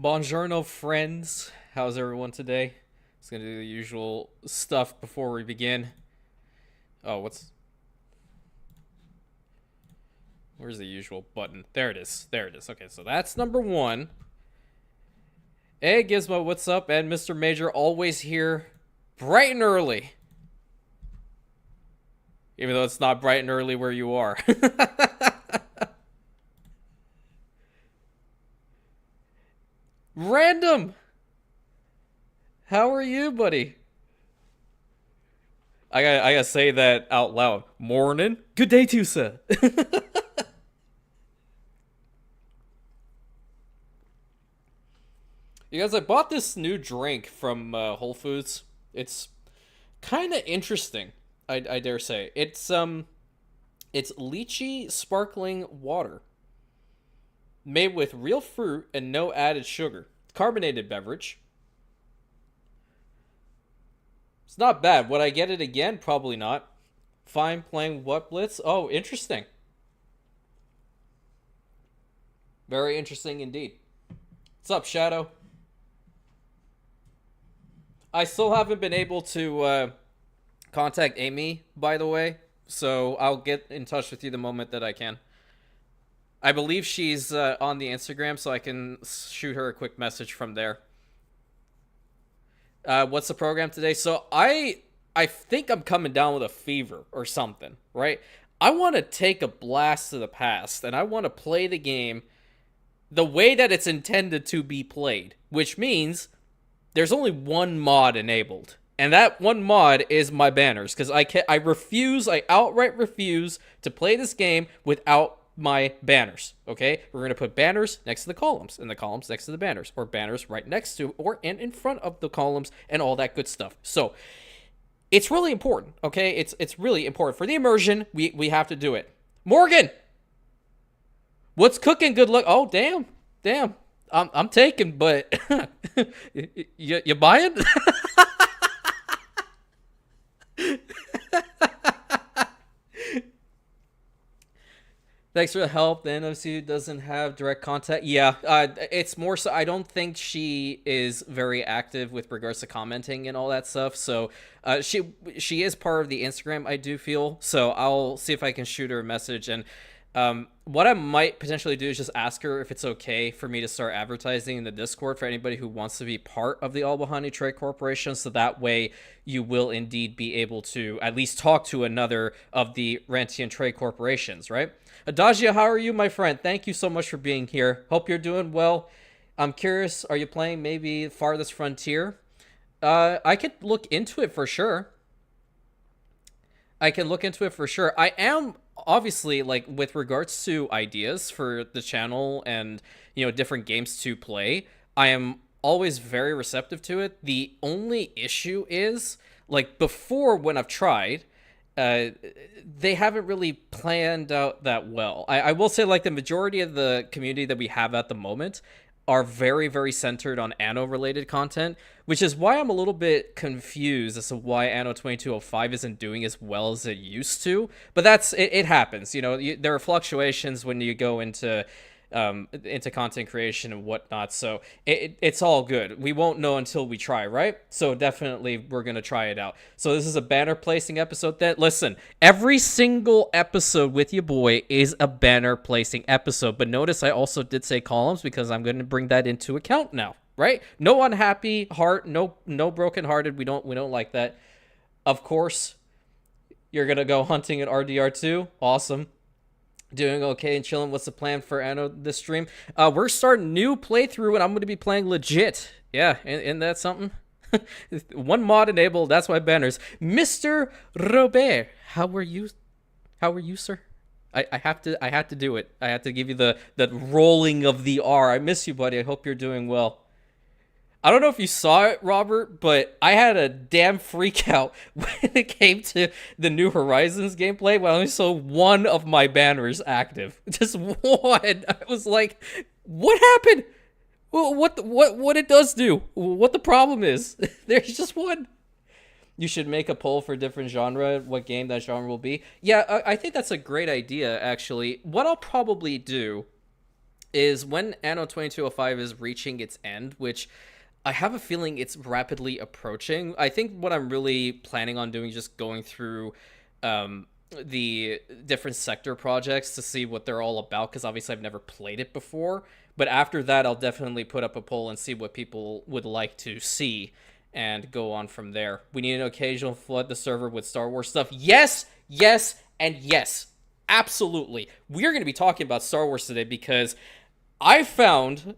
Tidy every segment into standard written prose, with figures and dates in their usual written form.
Buongiorno, friends. How's everyone today? Just gonna do the usual stuff before we begin. Oh, where's the usual button? There it is. There it is. Okay, so that's number one. Hey, Gizmo, what's up? And Mr. Major, always here, bright and early. Even though it's not bright and early where you are. Random! How are you, buddy? I gotta say that out loud. Morning. Good day to you, sir. You guys, I bought this new drink from Whole Foods. It's kind of interesting. I dare say it's lychee sparkling water made with real fruit and no added sugar. Carbonated beverage. It's not bad. Would I get it again? Probably not. Fine playing what blitz? Oh, interesting. Very interesting indeed. What's up, Shadow? I still haven't been able to contact Amy, by the way, so I'll get in touch with you the moment that I can. I believe she's on the Instagram, so I can shoot her a quick message from there. What's the program today? So I think I'm coming down with a fever or something, right? I want to take a blast to the past, and I want to play the game the way that it's intended to be played, which means there's only one mod enabled. And that one mod is my banners, because I outright refuse to play this game without my banners, okay? We're going to put banners next to the columns, and the columns next to the banners, or banners right next to, or in front of the columns, and all that good stuff. So, it's really important, okay? It's really important. For the immersion, we have to do it. Morgan! What's cooking? Good luck. Oh, damn. Damn. I'm taking, but you buying? Thanks for the help. The NFC doesn't have direct contact. Yeah, it's more so. I don't think she is very active with regards to commenting and all that stuff. So, she is part of the Instagram, I do feel. So I'll see if I can shoot her a message. And what I might potentially do is just ask her if it's okay for me to start advertising in the Discord for anybody who wants to be part of the Albahani Trade Corporation. So that way you will indeed be able to at least talk to another of the Rantian Trade Corporations, right? Adagio, how are you, my friend? Thank you so much for being here. Hope you're doing well. I'm curious, are you playing maybe Farthest Frontier? I could look into it for sure. I can look into it for sure. I am obviously, like, with regards to ideas for the channel and, different games to play, I am always very receptive to it. The only issue is, like, before when I've tried, they haven't really planned out that well. I will say, like, the majority of the community that we have at the moment are very, very centered on Anno related content, which is why I'm a little bit confused as to why Anno 2205 isn't doing as well as it used to. But it happens. There are fluctuations when you go into content creation and whatnot. So it's all good. We won't know until we try, right? So definitely we're going to try it out. So this is a banner placing episode. Listen, every single episode with your boy is a banner placing episode. But notice I also did say columns because I'm going to bring that into account now, right? No unhappy heart, no broken hearted. We don't like that. Of course, you're going to go hunting at RDR2. Awesome. Doing okay and chilling. What's the plan for Anno this stream? We're starting new playthrough, and I'm going to be playing legit. Yeah, isn't that something? One mod enabled. That's why banners. Mr. Robert, how are you? How are you, sir? I have to do it. I have to give you the rolling of the R. I miss you, buddy. I hope you're doing well. I don't know if you saw it, Robert, but I had a damn freak out when it came to the New Horizons gameplay when I only saw one of my banners active. Just one. I was like, what happened? What it does do? What the problem is? There's just one. You should make a poll for different genre, what game that genre will be. Yeah, I think that's a great idea, actually. What I'll probably do is when Anno 2205 is reaching its end, which I have a feeling it's rapidly approaching. I think what I'm really planning on doing is just going through the different sector projects to see what they're all about, because obviously I've never played it before. But after that, I'll definitely put up a poll and see what people would like to see and go on from there. We need an occasional flood the server with Star Wars stuff. Yes, yes, and yes. Absolutely. We're going to be talking about Star Wars today because I found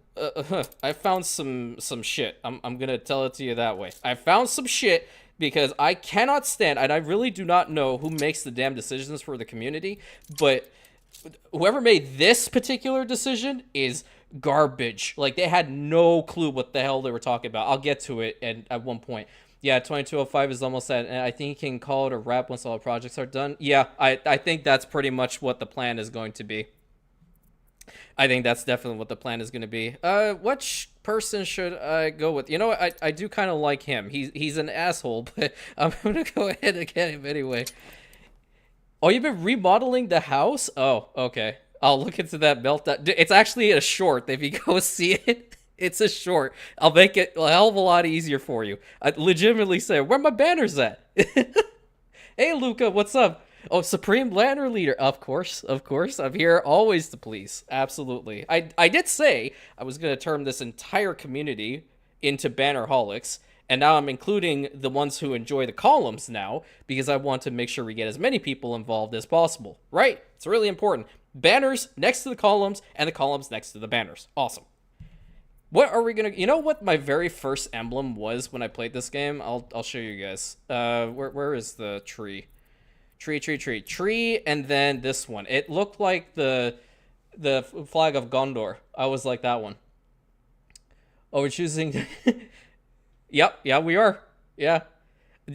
some shit. I'm gonna tell it to you that way. I found some shit because I cannot stand, and I really do not know who makes the damn decisions for the community, but whoever made this particular decision is garbage. Like, they had no clue what the hell they were talking about. I'll get to it and at one point. Yeah, 2205 is almost at, and I think you can call it a wrap once all the projects are done. Yeah, I think that's pretty much what the plan is going to be. I think that's definitely what the plan is going to be. Which person should I go with? You know what? I do kind of like him. He's an asshole, but I'm going to go ahead and get him anyway. Oh, you've been remodeling the house? Oh, okay. I'll look into that meltdown. It's actually a short. If you go see it, it's a short. I'll make it a hell of a lot easier for you. I legitimately say, where my banners at? Hey, Luca, what's up? Oh, Supreme Banner Leader. Of course, of course. I'm here always to please. Absolutely. I did say I was going to turn this entire community into Bannerholics, and now I'm including the ones who enjoy the columns now, because I want to make sure we get as many people involved as possible. Right? It's really important. Banners next to the columns, and the columns next to the banners. Awesome. What are we gonna... You know what my very first emblem was when I played this game? I'll show you guys. Where is the tree? Tree, and then this one. It looked like the flag of Gondor. I was like that one. Oh, we're choosing... Yep, yeah, we are. Yeah.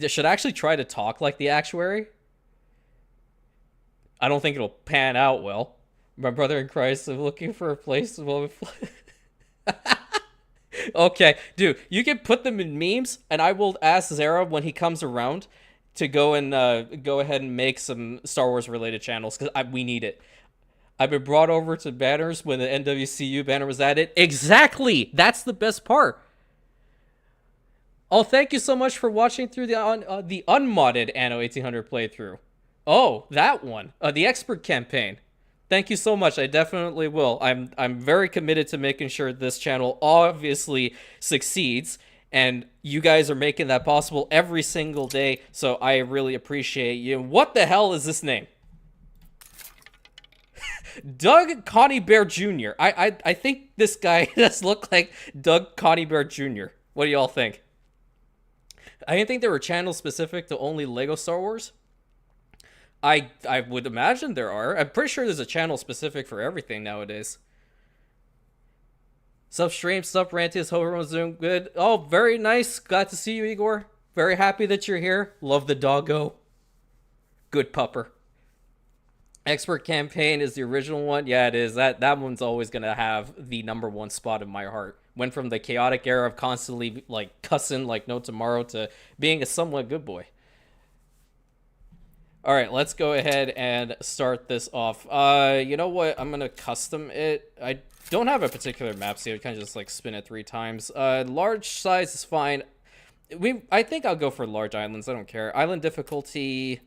Should I actually try to talk like the actuary? I don't think it'll pan out well. My brother in Christ, I'm looking for a place... Okay, dude, you can put them in memes, and I will ask Zara when he comes around to go and go ahead and make some Star Wars related channels, because we need it. I've been brought over to banners when the NWCU banner was added. Exactly! That's the best part. Oh, thank you so much for watching through the unmodded Anno 1800 playthrough. Oh, that one. The expert campaign. Thank you so much. I definitely will. I'm very committed to making sure this channel obviously succeeds, and you guys are making that possible every single day, so I really appreciate you. What the hell is this name? Doug Connie Bear Jr. I think this guy does look like Doug Connie Bear Jr. What do y'all think? I didn't think there were channels specific to only Lego Star Wars. I would imagine there are. I'm pretty sure there's a channel specific for everything nowadays. Sup stream, sup Rantius, hope everyone's doing good. Oh, very nice. Glad to see you, Igor. Very happy that you're here. Love the doggo. Good pupper. Expert campaign is the original one. Yeah, it is. That one's always gonna have the #1 spot in my heart. Went from the chaotic era of constantly like cussing like no tomorrow to being a somewhat good boy. All right, let's go ahead and start this off. You know what? I'm gonna custom it. I don't have a particular map, so I kind of just like spin it 3 times. Large size is fine. I think I'll go for large islands. I don't care. Island difficulty.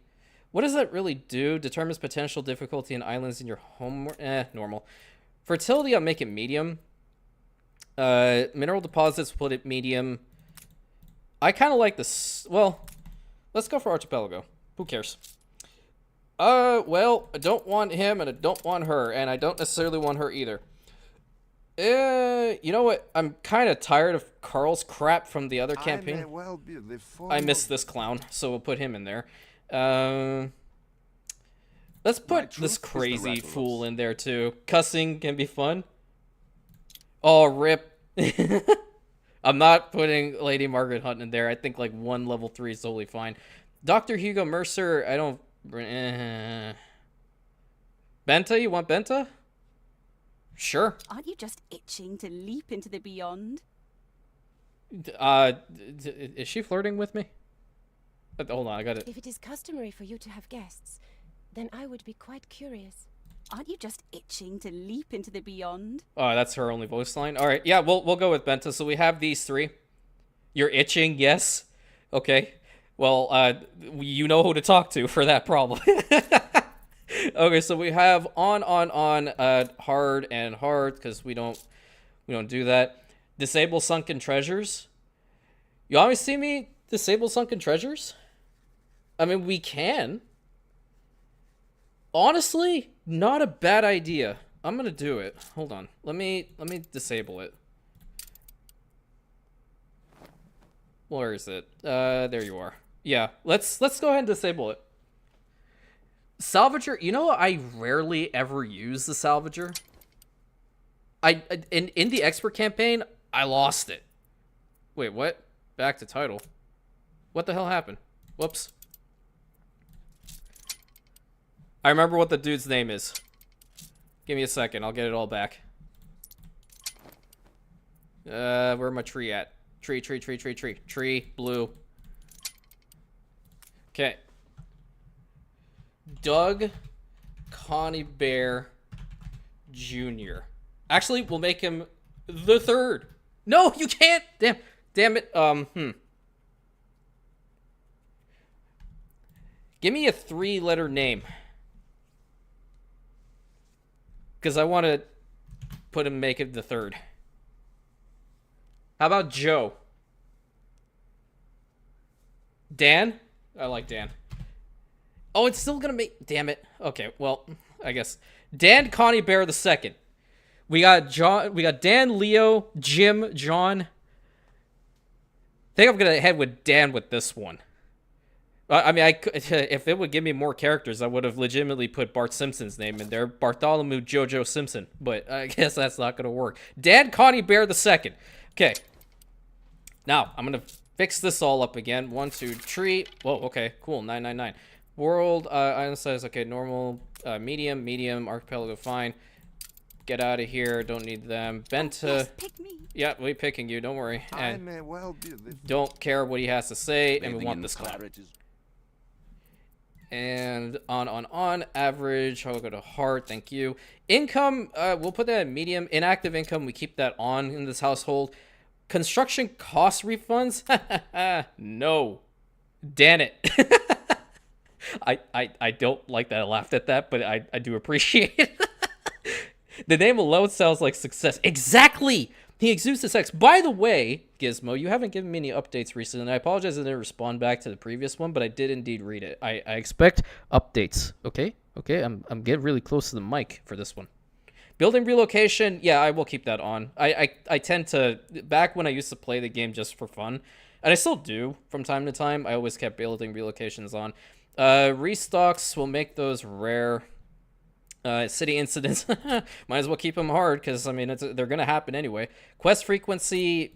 What does that really do? Determines potential difficulty in islands in your home. Normal. Fertility, I'll make it medium. Mineral deposits, put it medium. I kind of like this. Well, let's go for archipelago. Who cares? Well, I don't want him, and I don't want her, and I don't necessarily want her either. You know what? I'm kind of tired of Carl's crap from the other campaign. I miss this clown, so we'll put him in there. Let's put this crazy fool in there, too. Cussing can be fun. Oh, rip. I'm not putting Lady Margaret Hunt in there. I think, like, 1 level 3 is totally fine. Dr. Hugo Mercer, I don't... Benta, you want Benta? Sure. Aren't you just itching to leap into the beyond? Is she flirting with me? Hold on, I got it. If it is customary for you to have guests, then I would be quite curious. Aren't you just itching to leap into the beyond? Oh, that's her only voice line. All right, yeah, we'll go with Benta. So we have these three. You're itching, yes. Okay. Well, you know who to talk to for that problem. Okay, so we have on, hard and hard because we don't do that. Disable sunken treasures. You always see me disable sunken treasures? I mean, we can. Honestly, not a bad idea. I'm gonna do it. Hold on. Let me disable it. Where is it? There you are. Yeah, let's go ahead and disable it. Salvager, you know, I rarely ever use the Salvager. In the expert campaign, I lost it. Wait, what? Back to title. What the hell happened? Whoops. I remember what the dude's name is. Give me a second, I'll get it all back. Where my tree at? Tree, blue. Okay. Doug Connie Bear Jr. Actually, we'll make him the third. No, you can't. Damn it. Give me a 3-letter name. Because I want to make him the third. How about Joe? Dan? I like Dan. Oh, it's still gonna make... Damn it. Okay, well, I guess. Dan Connie Bear the second. We got John. We got Dan, Leo, Jim, John. I think I'm gonna head with Dan with this one. I mean, if it would give me more characters, I would have legitimately put Bart Simpson's name in there. Bartholomew Jojo Simpson. But I guess that's not gonna work. Dan Connie Bear the second. Okay. Now, I'm gonna fix this all up again. 1, 2, 3. Whoa, okay, cool. 999. World, island size, okay, normal, medium, archipelago, fine. Get out of here, don't need them. Benta. Yes, pick me. Yeah, we picking you, don't worry. And I may well be this. don't care what he has to say, and we want this guy. And on, average, I'll go to hard, thank you. Income, we'll put that at medium. Inactive income, we keep that on in this household. Construction cost refunds? No. Damn it. I don't like that I laughed at that, but I do appreciate it. The name alone sounds like success. Exactly! He exudes the sex. By the way, Gizmo, you haven't given me any updates recently, and I apologize I didn't respond back to the previous one, but I did indeed read it. I expect updates, okay? Okay, I'm getting really close to the mic for this one. Building relocation, yeah, I will keep that on. I tend to, back when I used to play the game just for fun, and I still do from time to time, I always kept building relocations on. Restocks, we'll make those rare. City incidents, might as well keep them hard, because, I mean, they're going to happen anyway. Quest frequency,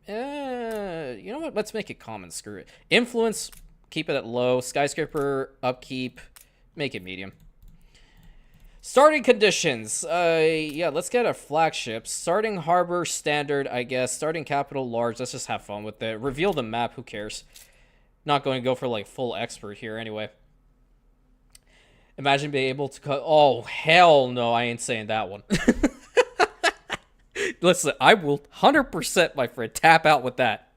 you know what, let's make it common, screw it. Influence, keep it at low. Skyscraper, upkeep, make it medium. Starting conditions, yeah, let's get a flagship. Starting harbor, standard, I guess. Starting capital, large, let's just have fun with it. Reveal the map, who cares? Not going to go for, like, full expert here anyway. Imagine being able to cut... Oh, hell no, I ain't saying that one. Listen, I will 100%, my friend, tap out with that.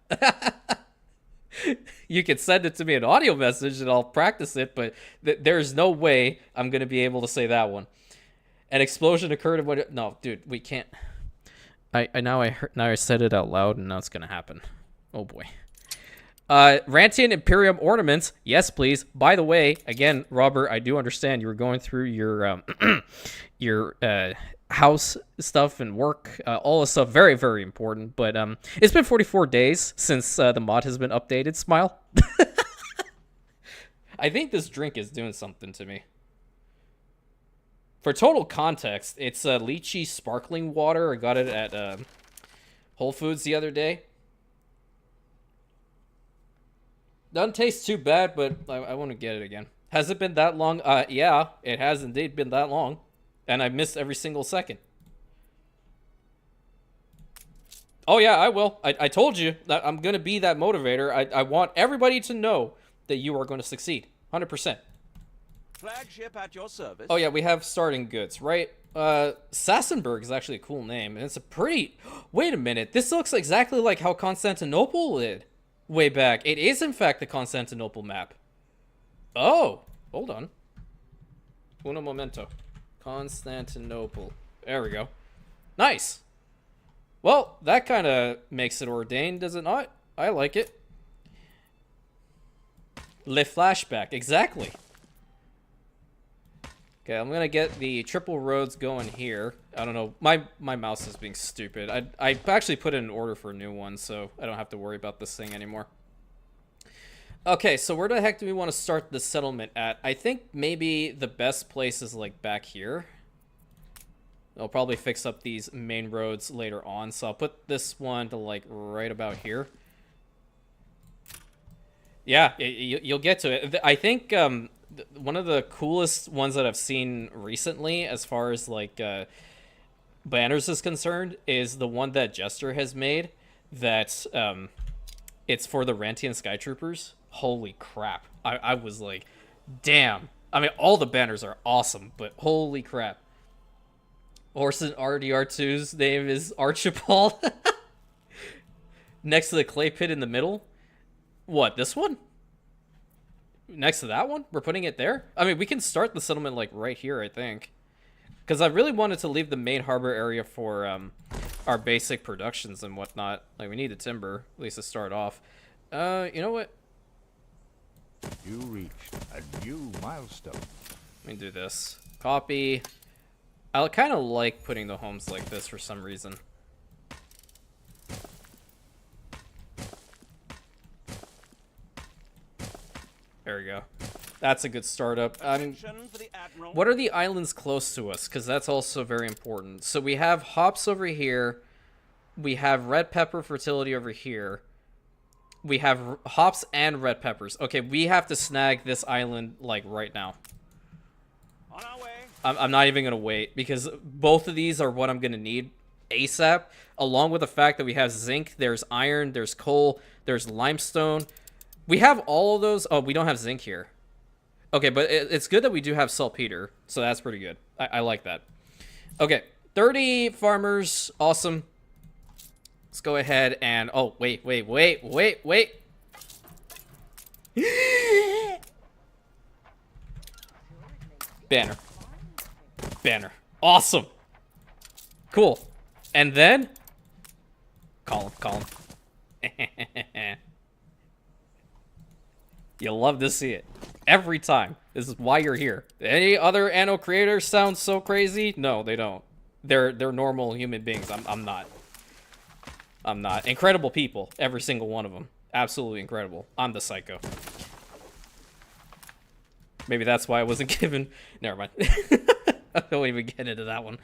You can send it to me an audio message and I'll practice it, but there's no way I'm going to be able to say that one. An explosion occurred... No, dude, we can't... Now I said it out loud and now it's going to happen. Oh, boy. Rantian Imperium ornaments. Yes, please. By the way, again, Robert, I do understand you were going through your your house stuff and work, all this stuff. Very, very important. But it's been 44 days since the mod has been updated. Smile. I think this drink is doing something to me. For total context, it's lychee sparkling water. I got it at Whole Foods the other day. Doesn't taste too bad, but I want to get it again. Has it been that long? Yeah, it has indeed been that long. And I missed every single second. Oh, yeah, I will. I told you that I'm going to be that motivator. I want everybody to know that you are going to succeed. 100%. Flagship at your service. Oh yeah, we have starting goods, right? Sassenberg is actually a cool name, and it's a pretty... Wait a minute, this looks exactly like how Constantinople did way back. It is, in fact, the Constantinople map. Oh, hold on. Uno momento. Constantinople. There we go. Nice. Well, that kind of makes it ordained, does it not? I like it. Le flashback, exactly. Okay, I'm gonna get the triple roads going here. I don't know, my mouse is being stupid. I actually put in an order for a new one, so I don't have to worry about this thing anymore. Okay, so where the heck do we want to start the settlement at? I think maybe the best place is like back here. I'll probably fix up these main roads later on, so I'll put this one to like right about here. Yeah, you'll get to it. I think one of the coolest ones that I've seen recently, as far as like banners is concerned, is the one that Jester has made. That it's for the Rantian Sky Troopers. Holy crap! I was like, damn. I mean, all the banners are awesome, but holy crap. Orson RDR2's name is Archibald. Next to the clay pit in the middle. What, this one? Next to that one? We're putting it there? I mean, we can start the settlement, like, right here, I think. Because I really wanted to leave the main harbor area for our basic productions and whatnot. Like, we need the timber, at least to start off. You know what? You reached a new milestone. Let me do this. Copy. I kind of like putting the homes like this for some reason. There we go. That's a good startup. What are the islands close to us? Because that's also very important. So we have hops over here. We have red pepper fertility over here. We have hops and red peppers. Okay, we have to snag this island, like, right now. On our way. I'm not even going to wait, because both of these are what I'm going to need ASAP, along with the fact that we have zinc, there's iron, there's coal, there's limestone. We have all of those. Oh, we don't have zinc here. Okay, but it's good that we do have saltpeter, so that's pretty good. I like that. Okay, 30 farmers. Awesome. Let's go ahead and... Oh, wait. Banner. Awesome. Cool. And then... Call him. You'll love to see it. Every time. This is why you're here. Any other Anno creators sound so crazy? No, they don't. They're normal human beings. I'm not. Incredible people. Every single one of them. Absolutely incredible. I'm the psycho. Maybe that's why I wasn't given... Never mind. I don't even get into that one.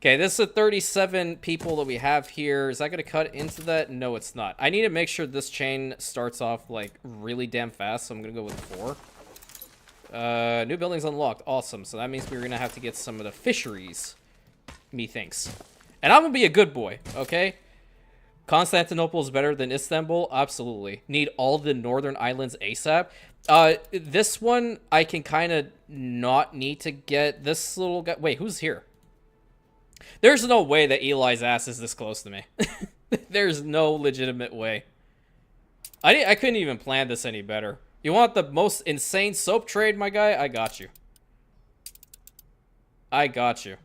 Okay, this is the 37 people that we have here. Is that going to cut into that? No, it's not. I need to make sure this chain starts off, like, really damn fast, so I'm going to go with 4. New buildings unlocked. Awesome. So that means we're going to have to get some of the fisheries, methinks. And I'm going to be a good boy, okay? Constantinople is better than Istanbul? Absolutely. Need all the northern islands ASAP. This one, I can kind of not need to get this little guy. Wait, who's here? There's no way that Eli's ass is this close to me. There's no legitimate way. I couldn't even plan this any better. You want the most insane soap trade, my guy? I got you. I got you.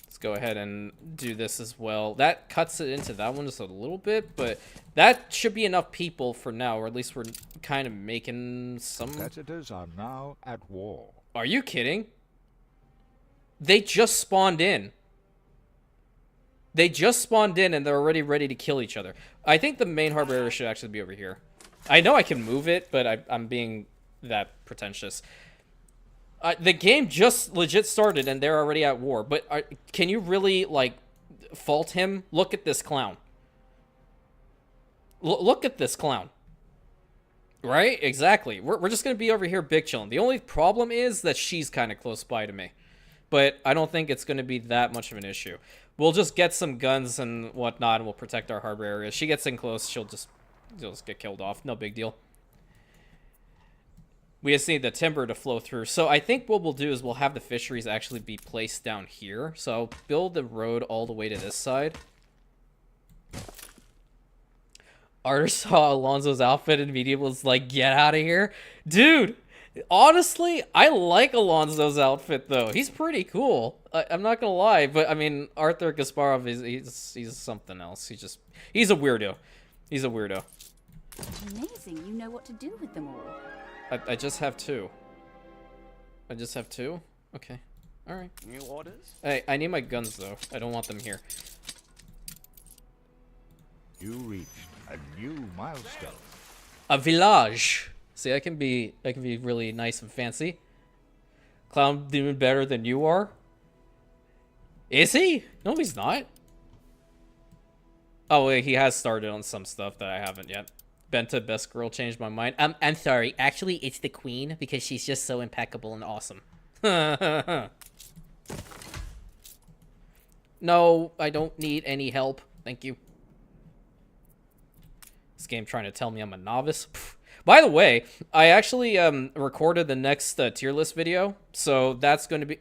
Let's go ahead and do this as well. That cuts it into that one just a little bit, but that should be enough people for now, or at least we're kind of making some... Competitors are now at war. Are you kidding? They just spawned in. They just spawned in and they're already ready to kill each other. I think the main harbor area should actually be over here. I know I can move it, but I'm being that pretentious. The game just legit started and they're already at war. But can you really, like, fault him? Look at this clown. Look at this clown. Right? Exactly. We're just going to be over here big chilling. The only problem is that she's kind of close by to me. But I don't think it's going to be that much of an issue. We'll just get some guns and whatnot, and we'll protect our harbor area. If she gets in close, she'll just They'll just get killed off. No big deal. We just need the timber to flow through. So I think what we'll do is we'll have the fisheries actually be placed down here. So I'll build the road all the way to this side. Arter saw Alonso's outfit and immediately was like, get out of here. Dude, honestly, I like Alonso's outfit, though. He's pretty cool. I'm not going to lie. But, I mean, Arthur Gasparov, he's something else. He's a weirdo. He's a weirdo. Amazing, you know what to do with them all. I just have 2. I just have 2? Okay. All right. New orders? Hey, I need my guns, though. I don't want them here. You reached a new milestone. A village. See, I can be really nice and fancy. Clown doing better than you are. Is he? No, he's not. Oh, wait, he has started on some stuff that I haven't yet. Benta, best girl, changed my mind. I'm sorry. Actually, it's the queen because she's just so impeccable and awesome. No, I don't need any help. Thank you. This game trying to tell me I'm a novice. By the way, I actually recorded the next tier list video, so that's going to be...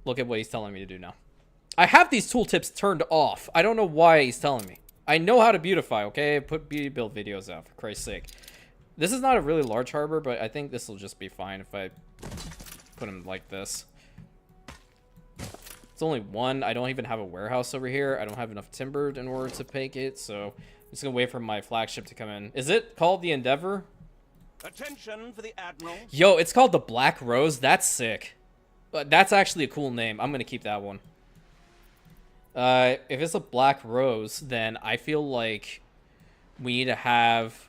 Look at what he's telling me to do now. I have these tooltips turned off. I don't know why he's telling me. I know how to beautify, okay? I put beauty build videos out, for Christ's sake. This is not a really large harbor, but I think this will just be fine if I put him like this. It's only 1. I don't even have a warehouse over here. I don't have enough timber in order to make it, so... I'm just gonna wait for my flagship to come in. Is it called the Endeavor? Attention for the Admiral. Yo, it's called the Black Rose. That's sick. That's actually a cool name. I'm gonna keep that one. If it's a Black Rose, then I feel like we need to have...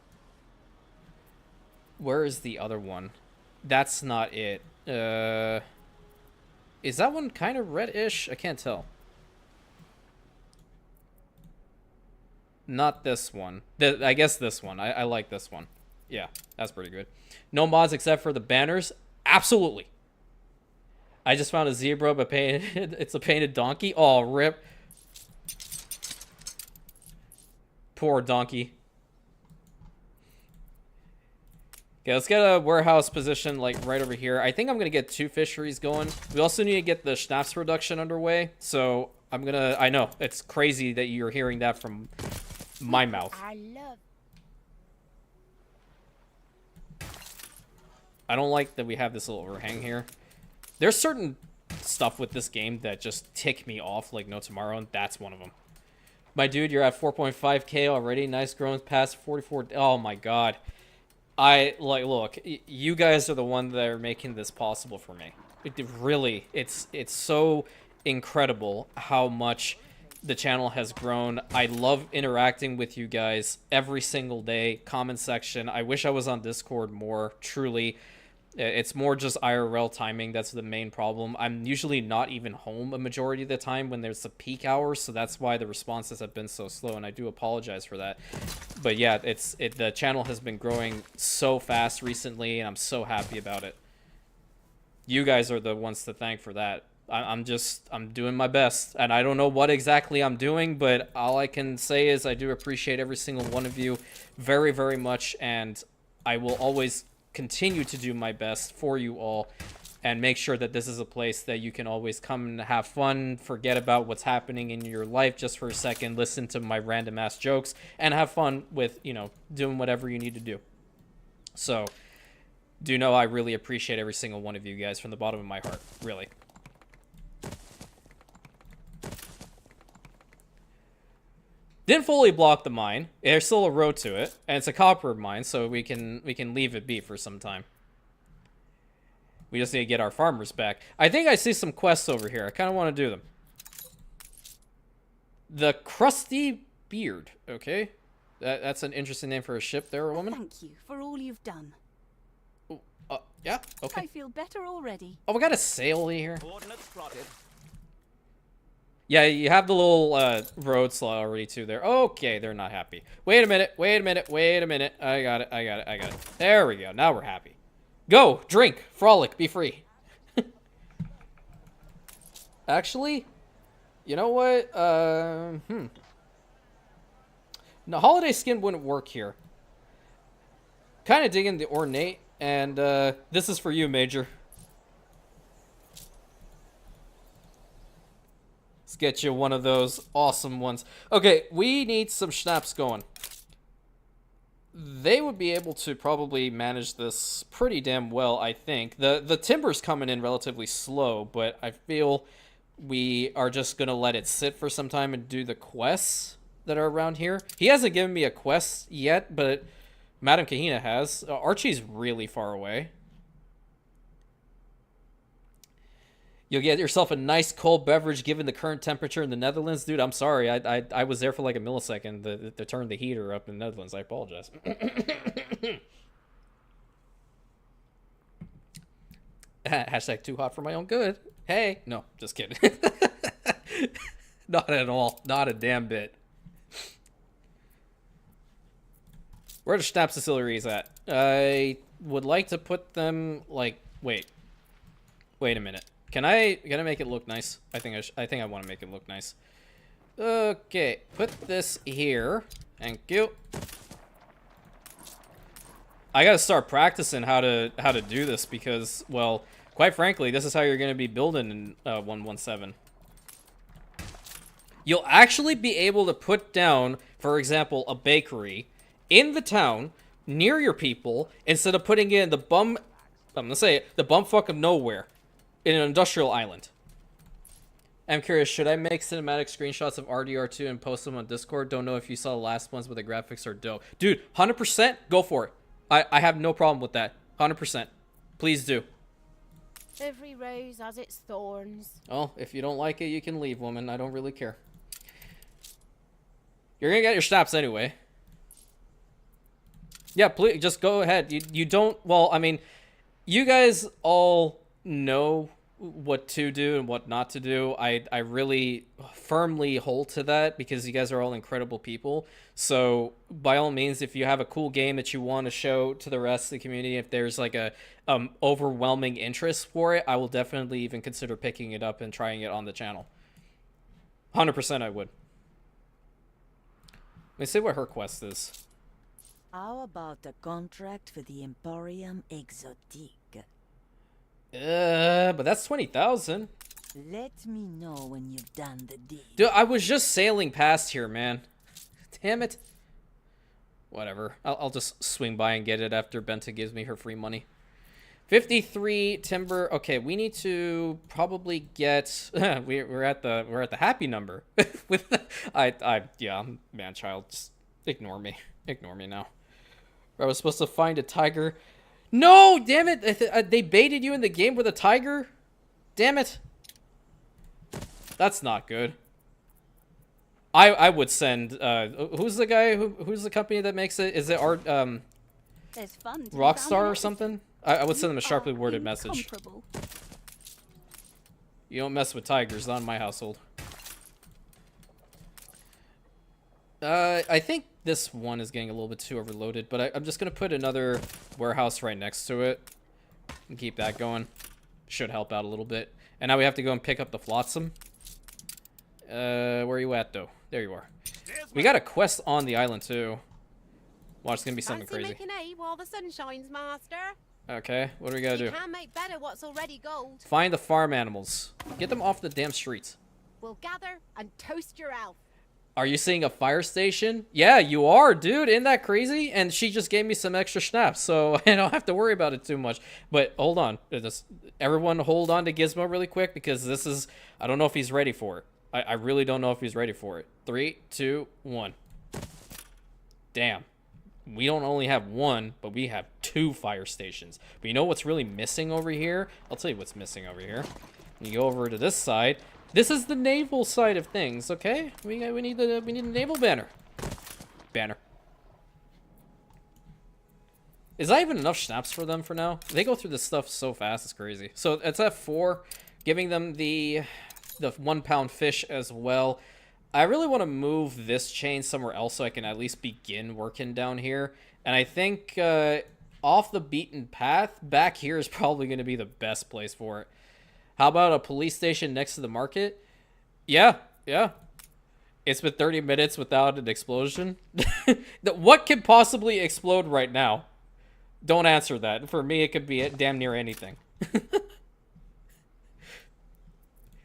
Where is the other one? That's not it. Is that one kind of reddish? I can't tell. Not this one. I guess this one. I like this one. Yeah, that's pretty good. No mods except for the banners? Absolutely. I just found a zebra, but painted. It's a painted donkey. Oh, rip. Poor donkey. Okay, let's get a warehouse position like right over here. I think I'm gonna get 2 fisheries going. We also need to get the schnapps production underway. So I'm gonna... I know, it's crazy that you're hearing that from my mouth. I don't like that we have this little overhang here. There's certain stuff with this game that just tick me off like no tomorrow, and that's one of them. My dude, you're at 4.5k already. Nice growing past 44. Oh my god. Look, you guys are the ones that are making this possible for me. It's so incredible how much the channel has grown. I love interacting with you guys every single day. Comment section. I wish I was on Discord more, truly. It's more just IRL timing. That's the main problem. I'm usually not even home a majority of the time when there's the peak hours, so that's why the responses have been so slow, and I do apologize for that. But yeah, the channel has been growing so fast recently, and I'm so happy about it. You guys are the ones to thank for that. I'm doing my best, and I don't know what exactly I'm doing, but all I can say is I do appreciate every single one of you very, very much, and I will always continue to do my best for you all and make sure that this is a place that you can always come and have fun, forget about what's happening in your life just for a second, listen to my random ass jokes, and have fun with, you know, doing whatever you need to do. So, do know I really appreciate every single one of you guys from the bottom of my heart, really. Didn't fully block the mine. There's still a road to it, and it's a copper mine, so we can leave it be for some time. We just need to get our farmers back. I think I see some quests over here. I kind of want to do them. The Crusty Beard. Okay, that's an interesting name for a ship. There, a woman. Thank you for all you've done. Yeah. Okay. I feel better already. Oh, we got a sail here. Coordinates plotted. Yeah, you have the little road slot already too there. Okay, they're not happy. Wait a minute. I got it. There we go. Now we're happy. Go, drink, frolic, be free. Actually, you know what? No, holiday skin wouldn't work here. kind of digging the ornate, and this is for you, Major. Let's get you one of those awesome ones. Okay, we need some schnapps going. They would be able to probably manage this pretty damn well, I think. The timber's coming in relatively slow, but I feel we are just going to let it sit for some time and do the quests that are around here. He hasn't given me a quest yet, but Madame Kahina has. Archie's really far away. You'll get yourself a nice cold beverage given the current temperature in the Netherlands. Dude, I'm sorry. I was there for like a millisecond to turn the heater up in the Netherlands. I apologize. Hashtag too hot for my own good. Hey. No, just kidding. Not at all. Not a damn bit. Where are the Schnaps distilleries at? I would like to put them like... Wait a minute. Can I make it look nice? I think I want to make it look nice. Okay, put this here. Thank you. I gotta start practicing how to do this because, well, quite frankly, this is how you're gonna be building in 117. You'll actually be able to put down, for example, a bakery in the town near your people instead of putting it in the I'm gonna say it, the bumfuck of nowhere. In an industrial island. I'm curious, should I make cinematic screenshots of RDR2 and post them on Discord? Don't know if you saw the last ones, but the graphics are dope. Dude, 100%, go for it. I have no problem with that. 100%. Please do. Every rose has its thorns. Well, if you don't like it, you can leave, woman. I don't really care. You're gonna get your schnapps anyway. Yeah, please, just go ahead. You don't... Well, I mean, you guys all know what to do and what not to do. I really firmly hold to that because you guys are all incredible people. So by all means, if you have a cool game that you want to show to the rest of the community, if there's like a overwhelming interest for it, I will definitely even consider picking it up and trying it on the channel. 100% I would. Let me see what her quest is. How about a contract for the Emporium Exotique? But that's 20,000. Let me know when you've done the deed. Dude, I was just sailing past here, man. Damn it. Whatever. I'll just swing by and get it after Benta gives me her free money. 53 timber. Okay, we need to probably get. we're at the happy number. With yeah, man, child, just ignore me. Ignore me now. I was supposed to find a tiger. No, damn it! They baited you in the game with a tiger. Damn it! That's not good. I would send. Who's the guy? Who's the company that makes it? Is it Art? There's fun to be found Rockstar in or everything. something? I would send them a You sharply are worded message. incomparable. You don't mess with tigers, not in my household. I think this one is getting a little bit too overloaded, but I'm just gonna put another warehouse right next to it and keep that going. Should help out a little bit. And now we have to go and pick up the flotsam. Where are you at, though? There you are. We got a quest on the island, too. Watch, it's gonna be something Fancy crazy. making hay while the sun shines, master. Okay, what do we gotta You do? can make better what's already gold. Find the farm animals. Get them off the damn streets. We'll gather and toast your elf. Are you seeing a fire station? Yeah, you are, dude. Isn't that crazy? And she just gave me some extra schnapps, so I don't have to worry about it too much. But hold on. Just, everyone hold on to Gizmo really quick because this is... I don't know if he's ready for it. I really don't know if he's ready for it. 3, 2, 1. Damn. We don't only have one, but we have 2 fire stations. But you know what's really missing over here? I'll tell you what's missing over here. You go over to this side. This is the naval side of things, okay? We need a naval banner. Banner. Is that even enough schnapps for them for now? They go through this stuff so fast, it's crazy. So it's at 4, giving them the 1 pound fish as well. I really want to move this chain somewhere else so I can at least begin working down here. And I think off the beaten path, back here is probably going to be the best place for it. How about a police station next to the market? Yeah. It's been 30 minutes without an explosion. What could possibly explode right now? Don't answer that. For me, it could be damn near anything.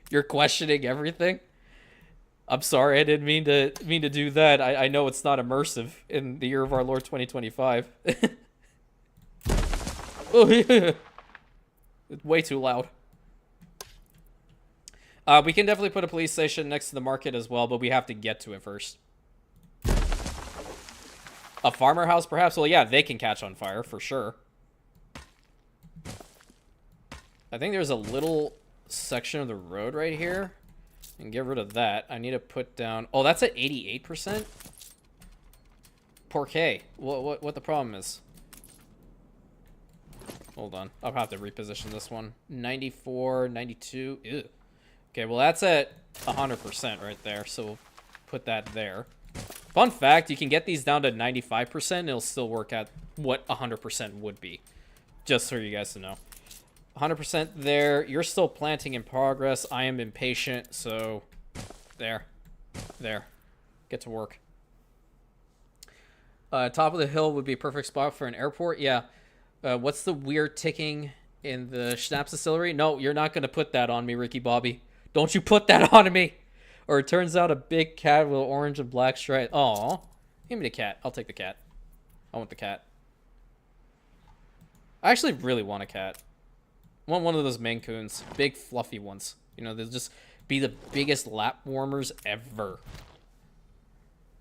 You're questioning everything? I'm sorry, I didn't mean to do that. I know it's not immersive in the year of our Lord 2025. Oh, yeah. It's way too loud. We can definitely put a police station next to the market as well, but we have to get to it first. A farmer house, perhaps? Well, yeah, they can catch on fire, for sure. I think there's a little section of the road right here. And get rid of that. I need to put down... Oh, that's at 88%? Porqué. What the problem is? Hold on. I'll have to reposition this one. 94, 92. Ew. Okay, well, that's at 100% right there. So we'll put that there. Fun fact, you can get these down to 95%. And it'll still work at what 100% would be. Just for you guys to know. 100% there. You're still planting in progress. I am impatient, so there. Get to work. Top of the hill would be a perfect spot for an airport. Yeah. What's the weird ticking in the Schnapps distillery? No, you're not going to put that on me, Ricky Bobby. Don't you put that on me. Or it turns out a big cat with orange and black stripes. Aw. Give me the cat. I'll take the cat. I want the cat. I actually really want a cat. I want one of those Maine Coons. Big, fluffy ones. You know, they'll just be the biggest lap warmers ever.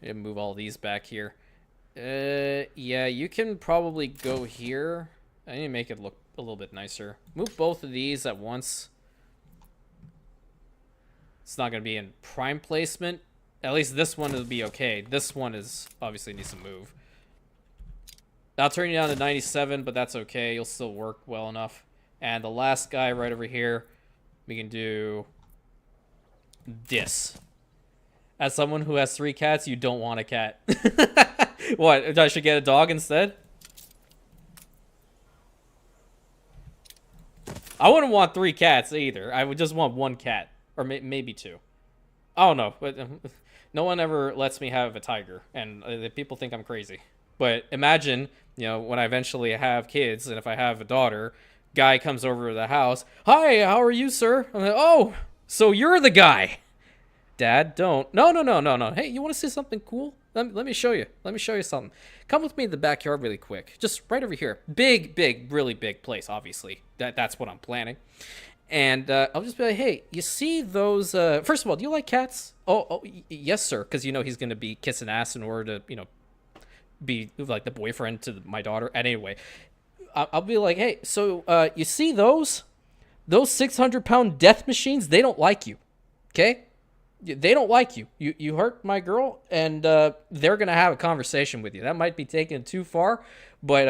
I'm gonna move all these back here. Yeah, you can probably go here. I need to make it look a little bit nicer. Move both of these at once. It's not going to be in prime placement. At least this one will be okay. This one is obviously needs to move. I'll turn you down to 97, but that's okay. You'll still work well enough. And the last guy right over here, we can do this. As someone who has 3 cats, you don't want a cat. What? I should get a dog instead? I wouldn't want 3 cats either. I would just want 1 cat. Or maybe 2. I don't know. But no one ever lets me have a tiger. And people think I'm crazy. But imagine, you know, when I eventually have kids, and if I have a daughter, guy comes over to the house. Hi, how are you, sir? I'm like, oh, so you're the guy. Dad, don't. No. Hey, you want to see something cool? Let me show you. Let me show you something. Come with me to the backyard really quick. Just right over here. Big, really big place, obviously. That's what I'm planning. And I'll just be like, hey, you see those... First of all, do you like cats? Oh, yes, sir. Because you know he's going to be kissing ass in order to, you know, be like the boyfriend to my daughter. And anyway, I'll be like, hey, so you see those 600-pound death machines? They don't like you. Okay? They don't like you. You hurt my girl, and they're gonna have a conversation with you. That might be taken too far, but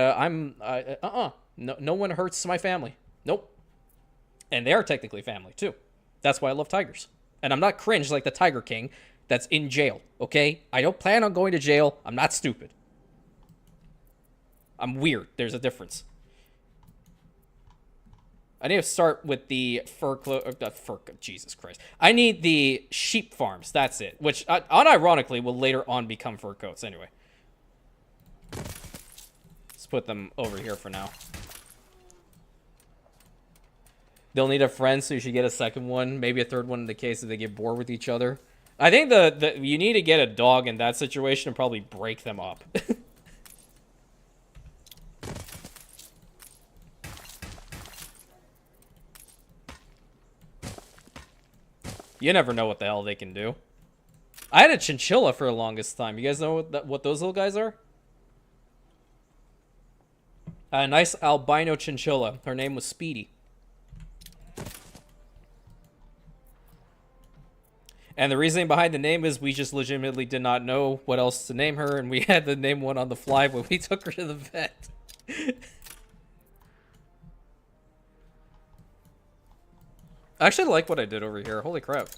no one hurts my family. Nope. And they are technically family too. That's why I love tigers. And I'm not cringe like the Tiger King that's in jail. Okay? I don't plan on going to jail. I'm not stupid. I'm weird. There's a difference. I need to start with the Jesus Christ. I need the sheep farms. That's it. Which, unironically, will later on become fur coats. Anyway. Let's put them over here for now. They'll need a friend, so you should get a second one. Maybe a third one in the case if they get bored with each other. I think you need to get a dog in that situation and probably break them up. You never know what the hell they can do. I had a chinchilla for the longest time. You guys know what those little guys are? A nice albino chinchilla. Her name was Speedy. And the reasoning behind the name is we just legitimately did not know what else to name her, and we had to name one on the fly when we took her to the vet. I actually like what I did over here. Holy crap.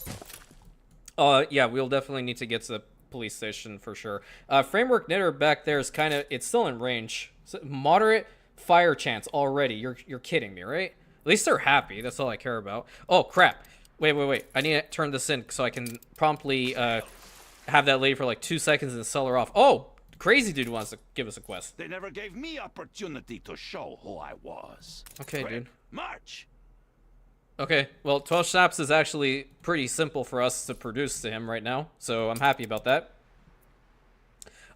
Yeah, we'll definitely need to get to the police station for sure. Framework knitter back there is kind of... It's still in range. So moderate fire chance already. You're kidding me, right? At least they're happy. That's all I care about. Oh, crap. Wait. I need to turn this in so I can promptly have that lady for like 2 seconds and sell her off. Oh, crazy dude wants to give us a quest. They never gave me opportunity to show who I was. Okay, Quick, dude. March. Okay, well, 12 schnapps is actually pretty simple for us to produce to him right now, so I'm happy about that.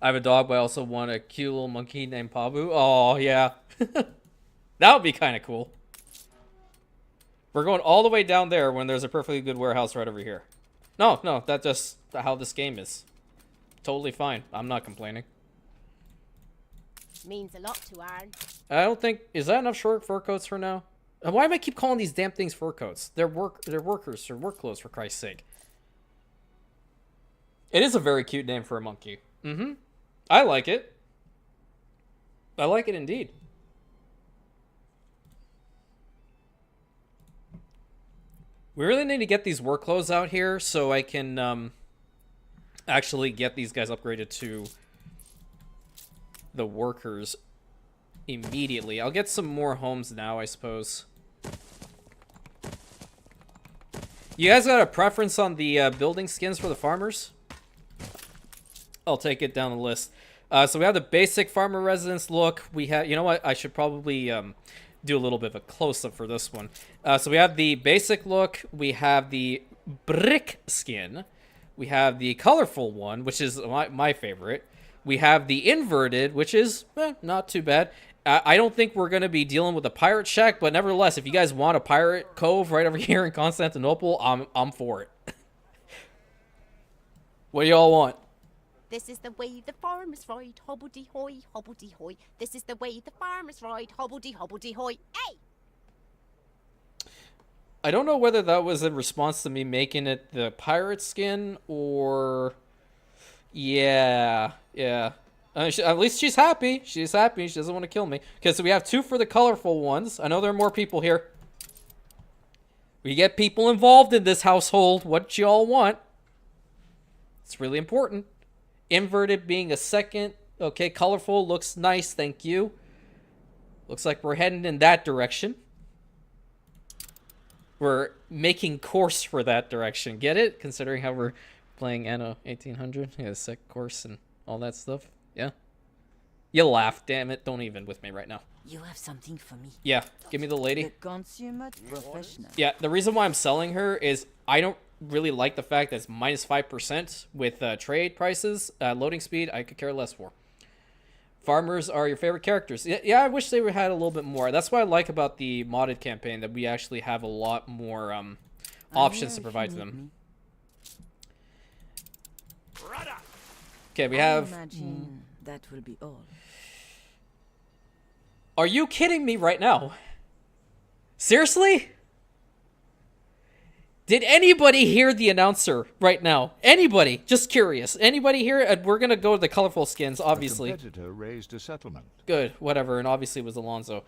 I have a dog, but I also want a cute little monkey named Pabu. Oh, yeah. That would be kind of cool. We're going all the way down there when there's a perfectly good warehouse right over here. No, that's just how this game is. Totally fine. I'm not complaining. Means a lot to Arn. I don't think... Is that enough short fur coats for now? Why do I keep calling these damn things fur coats? They're workers. They're work clothes, for Christ's sake. It is a very cute name for a monkey. Mm-hmm. I like it. I like it indeed. We really need to get these work clothes out here so I can actually get these guys upgraded to the workers immediately. I'll get some more homes now, I suppose. You guys got a preference on the building skins for the farmers? I'll take it down the list. So we have the basic farmer residence look. We have, you know what? I should probably do a little bit of a close-up for this one. So we have the basic look. We have the brick skin. We have the colorful one, which is my favorite. We have the inverted, which is not too bad. I don't think we're going to be dealing with a pirate shack, but nevertheless, if you guys want a pirate cove right over here in Constantinople, I'm for it. What do y'all want? This is the way the farmers ride, hobbledy-hoy, hobbledy-hoy. This is the way the farmers ride, hobbledy-hobbledy-hoy. Hey! I don't know whether that was in response to me making it the pirate skin or... Yeah. At least she's happy. She's happy. She doesn't want to kill me. Okay, so we have 2 for the colorful ones. I know there are more people here. We get people involved in this household. What y'all want? It's really important. Inverted being a second. Okay, colorful looks nice. Thank you. Looks like we're heading in that direction. We're making course for that direction. Get it? Considering how we're playing Anno 1800. Yeah, sec course and all that stuff. Yeah. You laugh. Damn it. Don't even with me right now. You have something for me. Yeah. Give me the lady. The consummate professional. Yeah, the reason why I'm selling her is I don't really like the fact that it's minus 5% with trade prices. Loading speed, I could care less for. Farmers are your favorite characters. Yeah, I wish they had a little bit more. That's what I like about the modded campaign, that we actually have a lot more options to provide to them. Okay, we have... Imagine that will be all. Are you kidding me right now? Seriously? Did anybody hear the announcer right now? Anybody? Just curious. Anybody here? We're gonna go to the colorful skins, obviously. A competitor raised a settlement. Good, whatever. And obviously it was Alonso.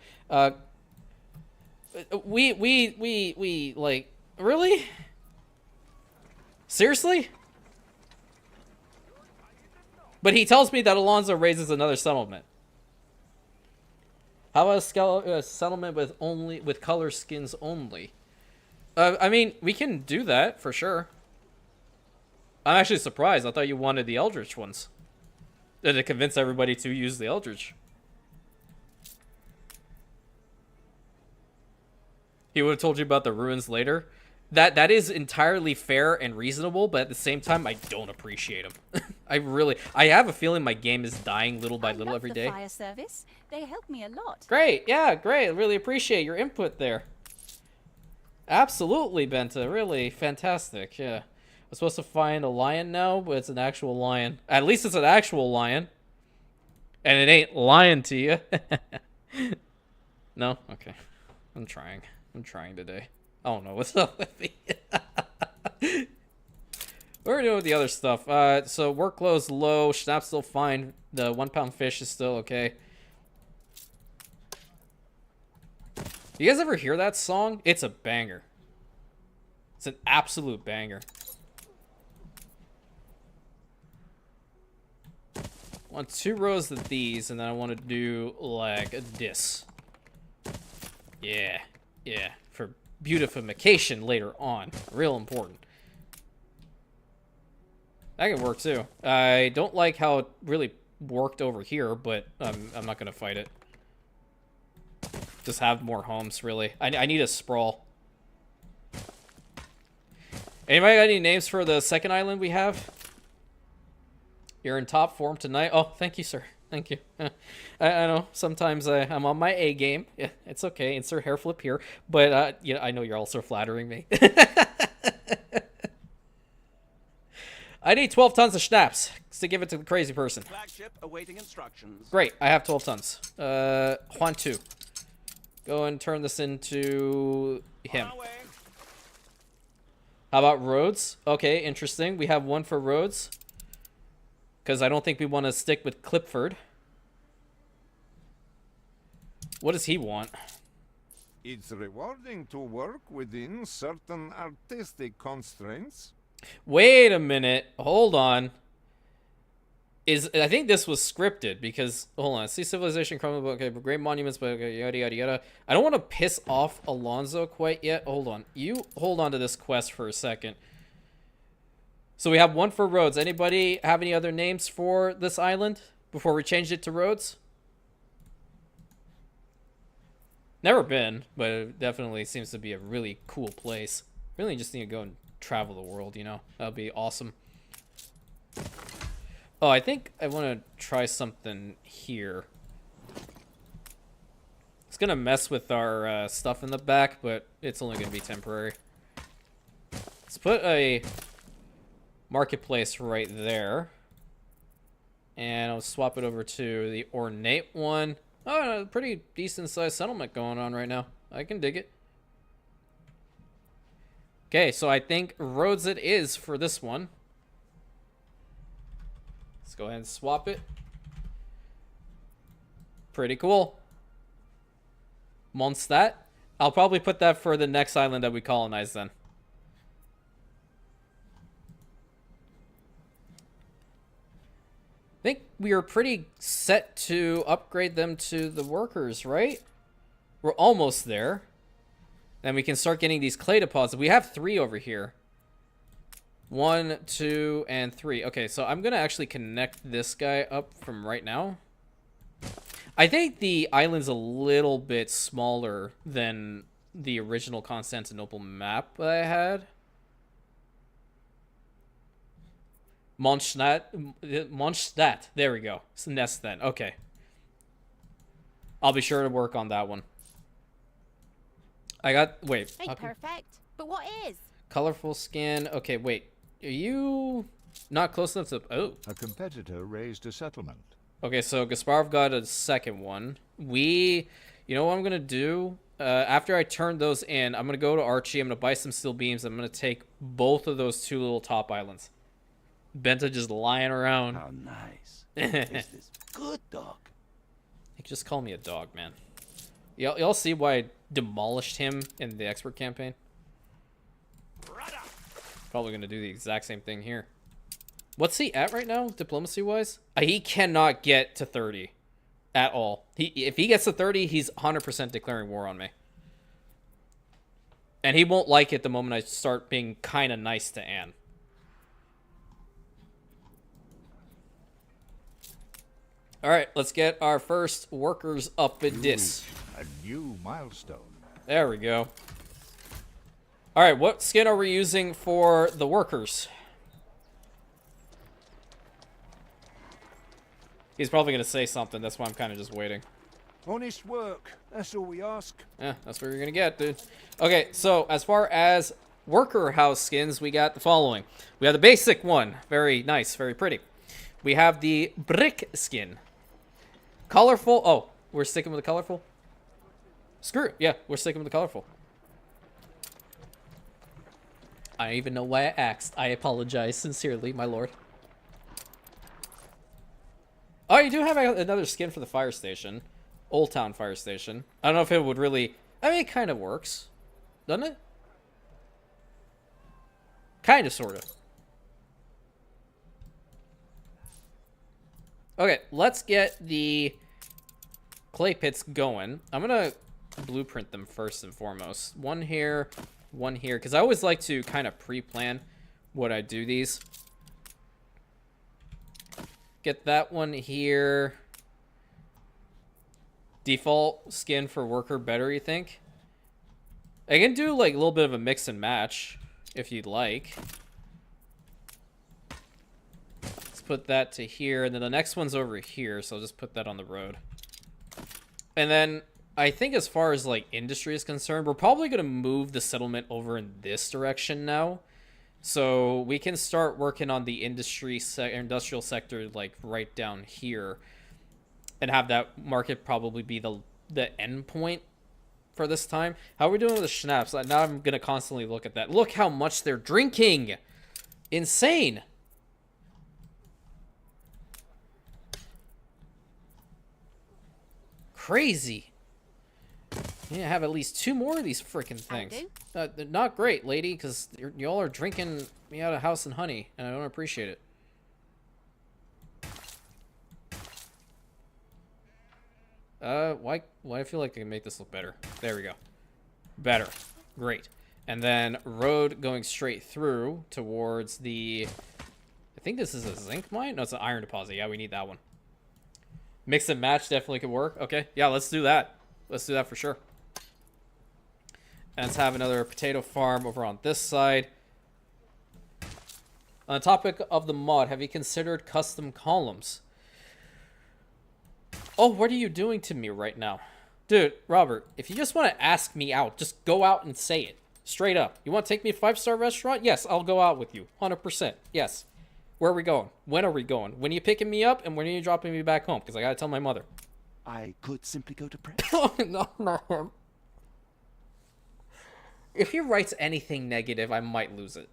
We like, really? Seriously? But he tells me that Alonso raises another settlement. How about a settlement with color skins only? I mean, we can do that for sure. I'm actually surprised. I thought you wanted the Eldritch ones. To convince everybody to use the Eldritch. He would have told you about the ruins later. That is entirely fair and reasonable, but at the same time, I don't appreciate them. I have a feeling my game is dying little by little every day. Fire service. They help me a lot. Great, yeah, great. I really appreciate your input there. Absolutely, Benta. Really fantastic. Yeah. I'm supposed to find a lion now, but it's an actual lion. At least it's an actual lion. And it ain't lying to you. No? Okay. I'm trying. I'm trying today. I don't know what's up with me. What are we doing with the other stuff? So workload's low. Schnapp's still fine. The 1 pound fish is still okay. You guys ever hear that song? It's a banger. It's an absolute banger. I want 2 rows of these, and then I want to do like this. Yeah, for beautification later on. Real important. That can work too. I don't like how it really worked over here, but I'm not gonna fight it. Just have more homes, really. I need a sprawl. Anybody got any names for the second island we have? You're in top form tonight. Oh, thank you, sir. Thank you. I know sometimes I'm on my A game. Yeah, it's okay. Insert hair flip here. But you know, I know you're also flattering me. I need 12 tons of schnapps to give it to the crazy person. Flagship awaiting instructions. Great, I have 12 tons. Juan 2. Go and turn this into him. On our way. How about roads? Okay, interesting. We have one for roads. Because I don't think we want to stick with Clipford. What does he want? It's rewarding to work within certain artistic constraints. Wait a minute. Hold on. I think this was scripted because hold on. See civilization crumble. Okay, great monuments, but okay, yada yada yada. I don't want to piss off Alonso quite yet. Hold on. You hold on to this quest for a second. So we have one for roads. Anybody have any other names for this island before we changed it to roads? Never been, but it definitely seems to be a really cool place. Really just need to go and travel the world, you know? That would be awesome. Oh, I think I want to try something here. It's going to mess with our stuff in the back, but it's only going to be temporary. Let's put a marketplace right there. And I'll swap it over to the ornate one. Oh, pretty decent sized settlement going on right now. I can dig it. Okay, so I think roads it is for this one. Let's go ahead and swap it. Pretty cool. Mondstadt. I'll probably put that for the next island that we colonize then. I think we are pretty set to upgrade them to the workers, right? We're almost there. Then we can start getting these clay deposits. We have 3 over here. 1, 2, and 3. Okay, so I'm going to actually connect this guy up from right now. I think the island's a little bit smaller than the original Constantinople map that I had. Mondstadt. There we go. It's Nest then. Okay. I'll be sure to work on that one. I got... Wait. Hey, perfect. But what is? Colorful skin. Okay, wait. Are you not close enough to... Oh. A competitor raised a settlement. Okay, so Gasparov got a second one. You know what I'm going to do? After I turn those in, I'm going to go to Archie. I'm going to buy some steel beams. I'm going to take both of those 2 little top islands. Benta just lying around. How nice. Is this good dog? You just call me a dog, man. Y'all see why I demolished him in the expert campaign? Probably going to do the exact same thing here. What's he at right now, diplomacy-wise? He cannot get to 30 at all. If he gets to 30, he's 100% declaring war on me. And he won't like it the moment I start being kind of nice to Anne. All right, let's get our first workers up in this. A new milestone. There we go. All right, what skin are we using for the workers? He's probably going to say something. That's why I'm kind of just waiting. Honest work. That's all we ask. Yeah, that's what you're going to get, dude. Okay, so as far as worker house skins, we got the following. We have the basic one. Very nice, very pretty. We have the brick skin. Colorful. Oh, we're sticking with the colorful? Screw it. Yeah, we're sticking with the colorful. I don't even know why I asked. I apologize sincerely, my lord. Oh, you do have another skin for the fire station. Old Town Fire Station. I don't know if it would really... I mean, it kind of works. Doesn't it? Kind of, sort of. Okay, let's get the clay pits going. I'm going to blueprint them first and foremost. One here, because I always like to kind of pre-plan what I do these. Get that one here. Default skin for worker better, you think? I can do like a little bit of a mix and match if you'd like. Let's put that to here, and then the next one's over here, so I'll just put that on the road. And then I think as far as like industry is concerned, we're probably going to move the settlement over in this direction now. So we can start working on the industrial sector like right down here and have that market probably be the end point for this time. How are we doing with the schnapps? Now I'm going to constantly look at that. Look how much they're drinking. Insane. Crazy. Yeah, have at least 2 more of these freaking things. They're not great, lady, because y'all are drinking me out of house and honey, and I don't appreciate it. Why I feel like I can make this look better. There we go. Better. Great. And then road going straight through towards the... I think this is a zinc mine? No, it's an iron deposit. Yeah, we need that one. Mix and match definitely could work. Okay, yeah, let's do that. Let's do that for sure. And let's have another potato farm over on this side. On the topic of the mod, have you considered custom columns? Oh, what are you doing to me right now? Dude, Robert, if you just want to ask me out, just go out and say it. Straight up. You want to take me to a 5-star restaurant? Yes, I'll go out with you. 100%. Yes. Where are we going? When are we going? When are you picking me up and when are you dropping me back home? Because I got to tell my mother. I could simply go to press. Oh, no, not him. If he writes anything negative, I might lose it.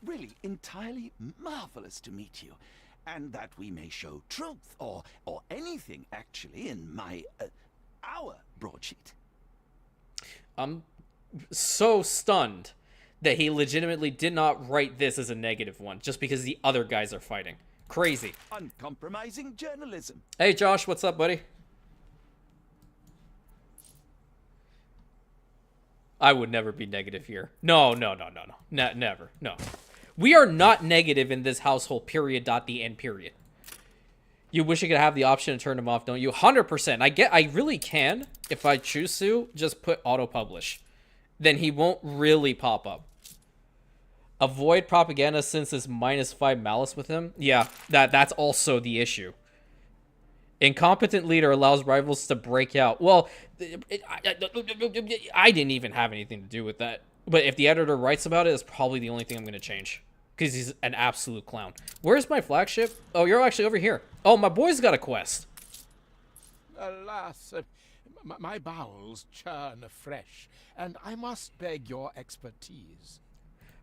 Really, entirely marvelous to meet you. And that we may show truth, or anything, actually, in our broadsheet. I'm so stunned that he legitimately did not write this as a negative one, just because the other guys are fighting. Crazy. Uncompromising journalism. Hey, Josh, what's up, buddy? I would never be negative here. No. Never. No. We are not negative in this household, period, the end, period. You wish you could have the option to turn them off, don't you? 100%. I really can, if I choose to, just put auto-publish. Then he won't really pop up. Avoid propaganda since it's -5 malice with him. Yeah, that's also the issue. Incompetent leader allows rivals to break out. Well, I didn't even have anything to do with that. But if the editor writes about it, it's probably the only thing I'm going to change. Because he's an absolute clown. Where's my flagship? Oh, you're actually over here. Oh, my boy's got a quest. Alas, my bowels churn afresh, and I must beg your expertise.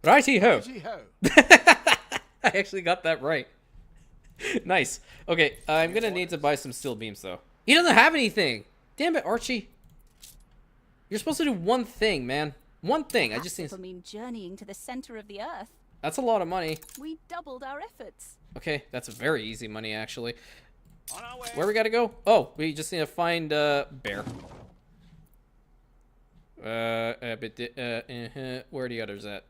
Righty-ho. Righty-ho. I actually got that right. Nice. Okay, I'm going to need to buy some steel beams, though. He doesn't have anything. Damn it, Archie. You're supposed to do one thing, man. One thing. I just need... That will mean journeying to the center of the earth. That's a lot of money. We doubled our efforts. Okay, that's very easy money, actually. On our way. Where we gotta go? Oh, we just need to find bear. Where are the others at?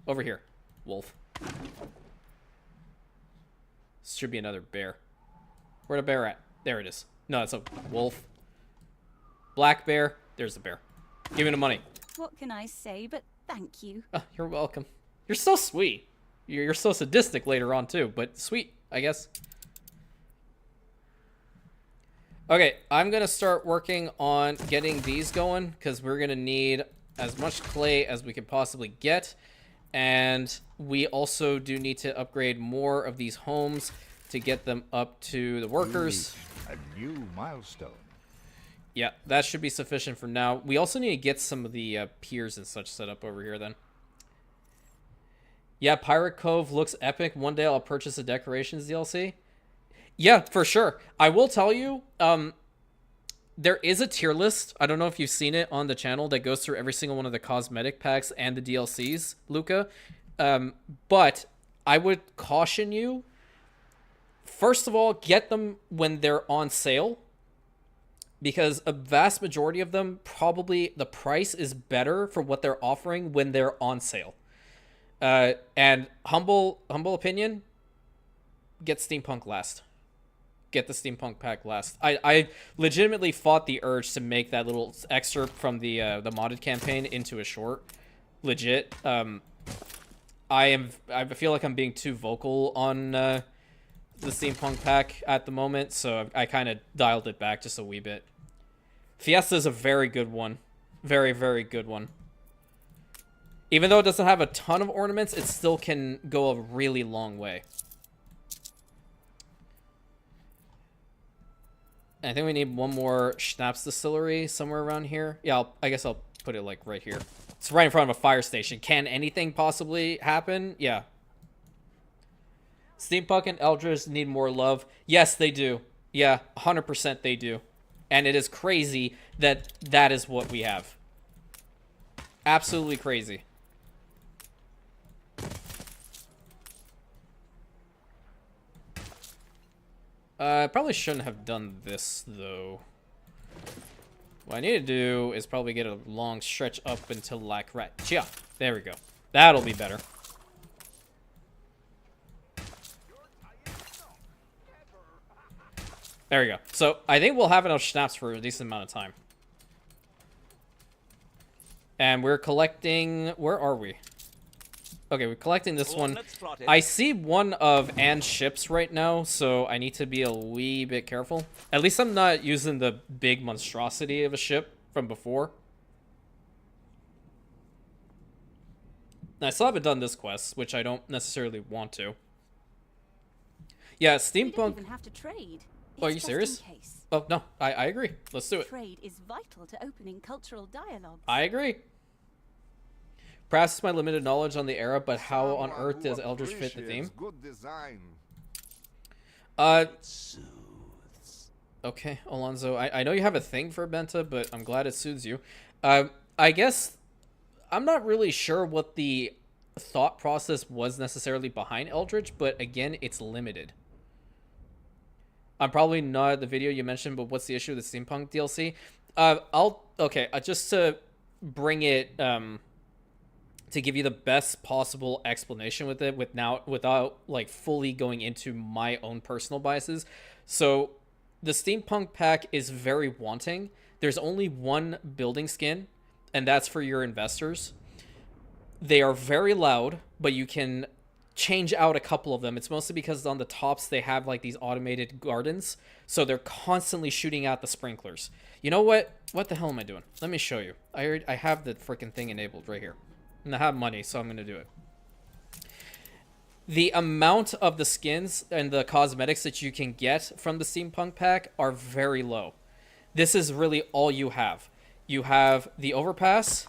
Over here. Wolf. This should be another bear. Where the bear at? There it is. No, it's a wolf. Black bear. There's the bear. Give me the money. What can I say but thank you? Oh, you're welcome. You're so sweet. You're so sadistic later on, too. But sweet, I guess. Okay, I'm going to start working on getting these going. Because we're going to need as much clay as we can possibly get. And we also do need to upgrade more of these homes to get them up to the workers. A new milestone. Yeah, that should be sufficient for now. We also need to get some of the piers and such set up over here then. Yeah, Pirate Cove looks epic. One day I'll purchase a decorations DLC. Yeah, for sure. I will tell you, there is a tier list. I don't know if you've seen it on the channel that goes through every single one of the cosmetic packs and the DLCs, Luca. But I would caution you, first of all, get them when they're on sale. Because a vast majority of them, probably the price is better for what they're offering when they're on sale. And humble opinion, get steampunk last. Get the steampunk pack last. I legitimately fought the urge to make that little excerpt from the modded campaign into a short. Legit. I feel like I'm being too vocal on the steampunk pack at the moment, so I kind of dialed it back just a wee bit. Fiesta is a very good one. Very, very good one. Even though it doesn't have a ton of ornaments, it still can go a really long way. I think we need one more schnapps distillery somewhere around here. Yeah, I guess I'll put it like right here. It's right in front of a fire station. Can anything possibly happen? Yeah. Steampunk and Eldritch need more love. Yes, they do. Yeah, 100% they do. And it is crazy that that is what we have. Absolutely crazy. I probably shouldn't have done this, though. What I need to do is probably get a long stretch up until Lacrat. Yeah, there we go. That'll be better. There we go. So, I think we'll have enough schnapps for a decent amount of time. And we're collecting... Where are we? Okay, we're collecting this one. I see one of Anne's ships right now, so I need to be a wee bit careful. At least I'm not using the big monstrosity of a ship from before. I still haven't done this quest, which I don't necessarily want to. Yeah, We steampunk... don't even have to trade. Oh, are It's you just serious? in case. Oh, no, I agree. Let's do it. Trade is vital to opening cultural dialogues. I agree. Perhaps it's my limited knowledge on the era, but how on Someone earth who does Eldritch fit the appreciates theme? Good design. Soothes. Okay, Alonzo. I know you have a thing for Benta, but I'm glad it soothes you. I guess I'm not really sure what the thought process was necessarily behind Eldritch, but again, it's limited. I'm probably not the video you mentioned, but what's the issue with the Steampunk DLC? Just to bring it, to give you the best possible explanation with it, without like fully going into my own personal biases. So, the Steampunk pack is very wanting. There's only one building skin, and that's for your investors. They are very loud, but you can change out a couple of them. It's mostly because on the tops they have like these automated gardens, so they're constantly shooting out the sprinklers. You know what? What the hell am I doing? Let me show you. I have the freaking thing enabled right here, and I have money, so I'm gonna do it. The amount of the skins and the cosmetics that you can get from the Steampunk pack are very low. This is really all you have. You have the overpass,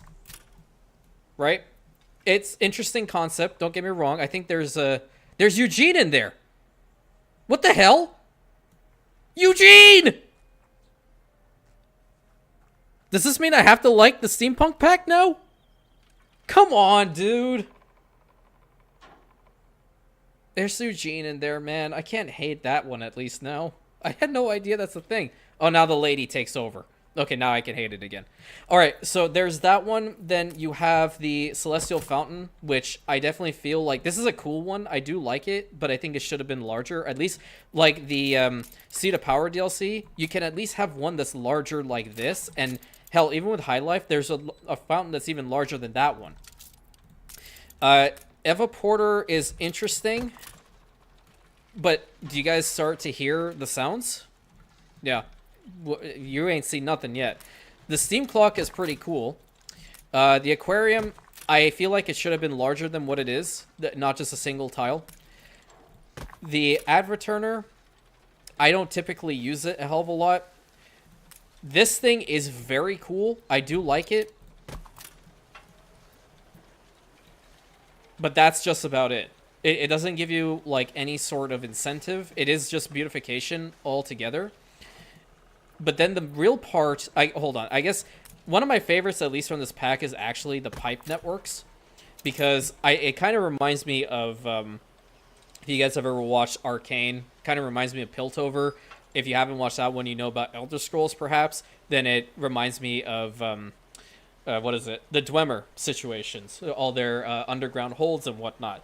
right? It's interesting concept, don't get me wrong. I think there's Eugene in there. What the hell? Eugene! Does this mean I have to like the Steampunk pack now? Come on, dude. There's Eugene in there, man. I can't hate that one at least now. I had no idea that's the thing. Oh, now the lady takes over. Okay, now I can hate it again. Alright, so there's that one. Then you have the Celestial Fountain, which I definitely feel like... This is a cool one. I do like it, but I think it should have been larger. At least, like the Seed of Power DLC, you can at least have one that's larger like this. And hell, even with High Life, there's a fountain that's even larger than that one. Eva Porter is interesting. But do you guys start to hear the sounds? Yeah. You ain't seen nothing yet. The steam clock is pretty cool. The aquarium, I feel like it should have been larger than what it is, not just a single tile. The ad returner, I don't typically use it a hell of a lot. This thing is very cool. I do like it. But that's just about it. It doesn't give you like any sort of incentive. It is just beautification altogether. But then the real part, hold on. I guess one of my favorites, at least from this pack, is actually the pipe networks, because it kind of reminds me of if you guys have ever watched Arcane. Kind of reminds me of Piltover. If you haven't watched that one, you know about Elder Scrolls, perhaps. Then it reminds me of what is it? The Dwemer situations, all their underground holds and whatnot.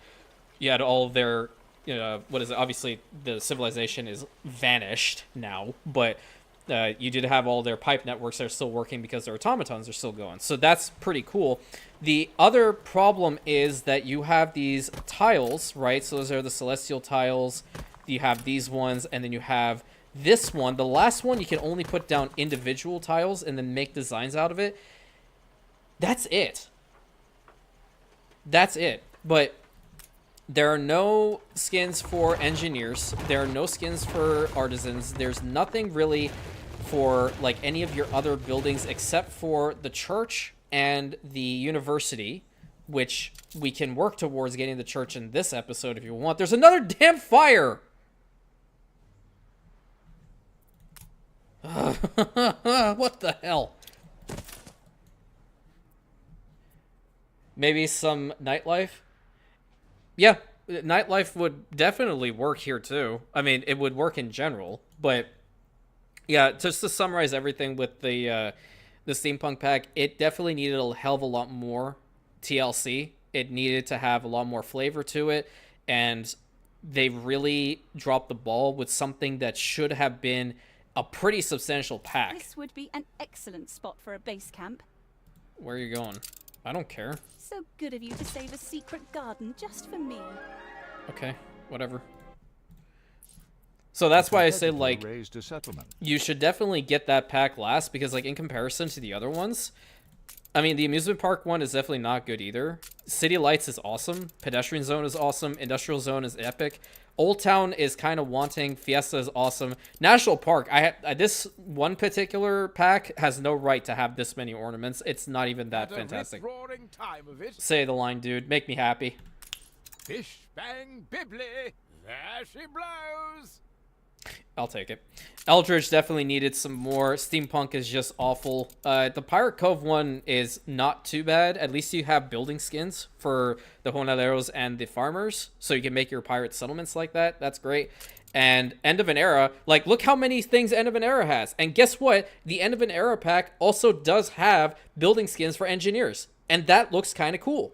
You had all of their, what is it? Obviously, the civilization is vanished now, but you did have all their pipe networks that are still working because their automatons are still going. So that's pretty cool. The other problem is that you have these tiles, right? So those are the celestial tiles. You have these ones, and then you have this one. The last one, you can only put down individual tiles and then make designs out of it. That's it. That's it. But there are no skins for engineers. There are no skins for artisans. There's nothing really for like any of your other buildings except for the church and the university, which we can work towards getting the church in this episode if you want. There's another damn fire! What the hell? Maybe some nightlife? Yeah, nightlife would definitely work here too. I mean, it would work in general, but yeah, just to summarize everything with the steampunk pack, it definitely needed a hell of a lot more TLC. It needed to have a lot more flavor to it, and they really dropped the ball with something that should have been a pretty substantial pack. This would be an excellent spot for a base camp. Where are you going? I don't care. So good of you to save a secret garden just for me. Okay, whatever. So that's why I say, Competitor like, raised a settlement. you should definitely get that pack last, because, like, in comparison to the other ones, I mean, the amusement park one is definitely not good either. City Lights is awesome. Pedestrian Zone is awesome. Industrial Zone is epic. Old Town is kind of wanting. Fiesta is awesome. National Park, this one particular pack has no right to have this many ornaments. It's not even that Had a fantastic. rip-roaring time of it. Say the line, dude. Make me happy. Bish bang bibbly, there she blows. I'll take it. Eldridge definitely needed some more. Steampunk is just awful. The Pirate Cove one is not too bad. At least you have building skins for the jornaleros and the farmers, so you can make your pirate settlements like that. That's great. And End of an Era, like, look how many things End of an Era has. And guess what? The End of an Era pack also does have building skins for engineers, and that looks kind of cool.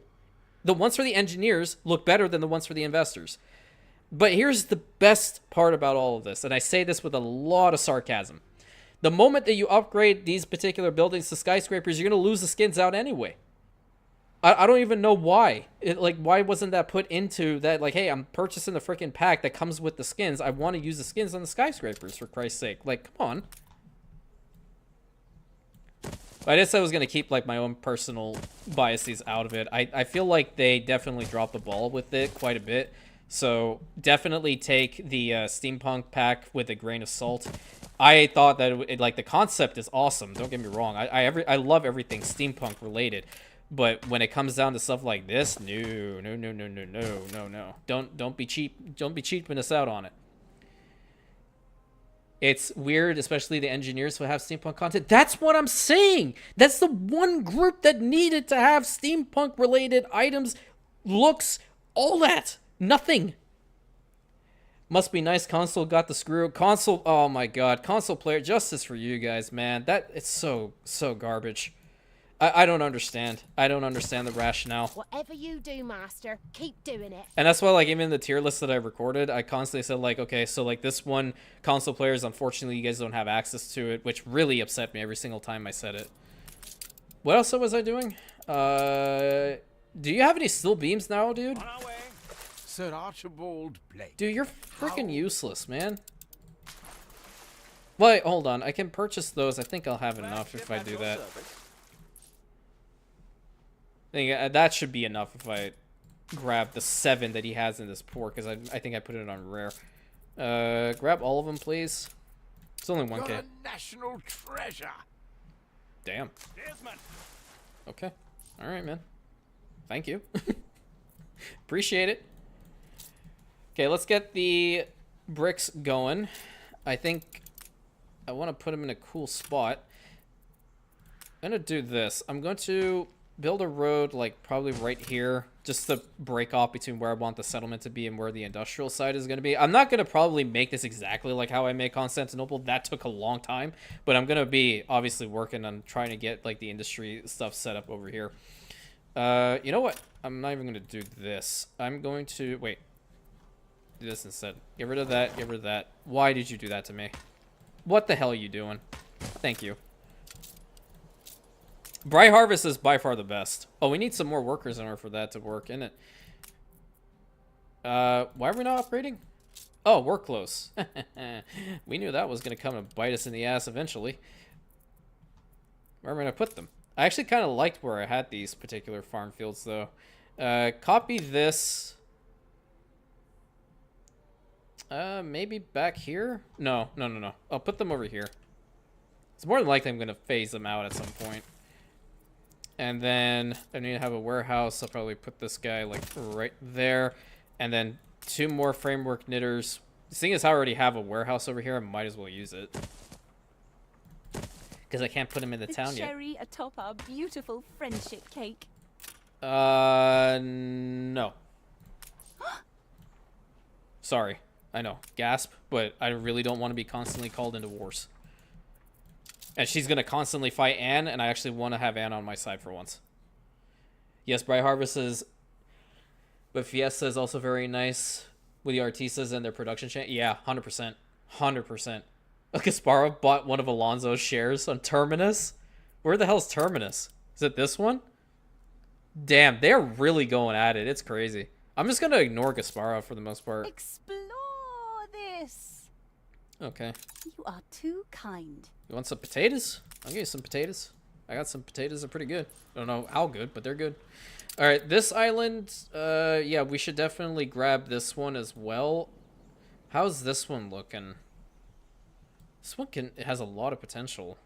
The ones for the engineers look better than the ones for the investors. But here's the best part about all of this, and I say this with a lot of sarcasm. The moment that you upgrade these particular buildings to skyscrapers, you're going to lose the skins out anyway. I don't even know why. Why wasn't that put into that? Like, hey, I'm purchasing the freaking pack that comes with the skins. I want to use the skins on the skyscrapers, for Christ's sake. Like, come on. I just said I was going to keep, like, my own personal biases out of it. I feel like they definitely dropped the ball with it quite a bit. So definitely take the steampunk pack with a grain of salt. I thought that like the concept is awesome. Don't get me wrong. I love everything steampunk related, but when it comes down to stuff like this, no. Don't be cheap. Don't be cheaping us out on it. It's weird, especially the engineers who have steampunk content. That's what I'm saying. That's the one group that needed to have steampunk related items, looks, all that. Nothing. Must be nice console got the screw. Console, oh my god. Console player, justice for you guys, man. It's so garbage. I don't understand. I don't understand the rationale. Whatever you do, master, keep doing it. And that's why, like, even in the tier list that I recorded, I constantly said, like, okay, so, like, this one console players, unfortunately, you guys don't have access to it, which really upset me every single time I said it. What else was I doing? Do you have any steel beams now, dude? On our way. Sir Archibald Blake. Dude, you're freaking useless, man. Wait, hold on. I can purchase those. I think I'll have enough if I do that. I think that should be enough if I grab the 7 that he has in this port, because I think I put it on rare. Grab all of them, please. It's only 1K. You're a national treasure. Damn. Desmond. Okay. All right, man. Thank you. Appreciate it. Okay, let's get the bricks going. I think I want to put them in a cool spot. I'm going to do this. I'm going to build a road, like, probably right here, just to break off between where I want the settlement to be and where the industrial side is going to be. I'm not going to probably make this exactly like how I made Constantinople. That took a long time, but I'm going to be obviously working on trying to get, like, the industry stuff set up over here. You know what? I'm not even going to do this. I'm going to... Wait. Do this instead. Get rid of that. Get rid of that. Why did you do that to me? What the hell are you doing? Thank you. Bright Harvest is by far the best. Oh, we need some more workers in order for that to work, innit? Why are we not upgrading? Oh, we're close. We knew that was going to come and bite us in the ass eventually. Where am I going to put them? I actually kind of liked where I had these particular farm fields, though. Copy this. Maybe back here? No. I'll put them over here. It's more than likely I'm going to phase them out at some point. And then I need to have a warehouse. I'll probably put this guy, like, right there. And then 2 more framework knitters. Seeing as I already have a warehouse over here, I might as well use it. Because I can't put him in the town yet. Cherry atop our beautiful friendship cake. No. Sorry. I know. Gasp. But I really don't want to be constantly called into wars. And she's going to constantly fight Anne, and I actually want to have Anne on my side for once. Yes, Bright Harvest is... But Fiesta is also very nice with the Artistas and their production chain. Yeah, 100%. 100%. Gasparo bought one of Alonso's shares on Terminus. Where the hell's Terminus? Is it this one? Damn, they're really going at it. It's crazy. I'm just going to ignore Gasparo for the most part. Explore this. Okay. You are too kind. You want some potatoes? I'll give you some potatoes. I got some potatoes. They're pretty good. I don't know how good, but they're good. All right, this island, yeah, we should definitely grab this one as well. How's this one looking? This one it has a lot of potential.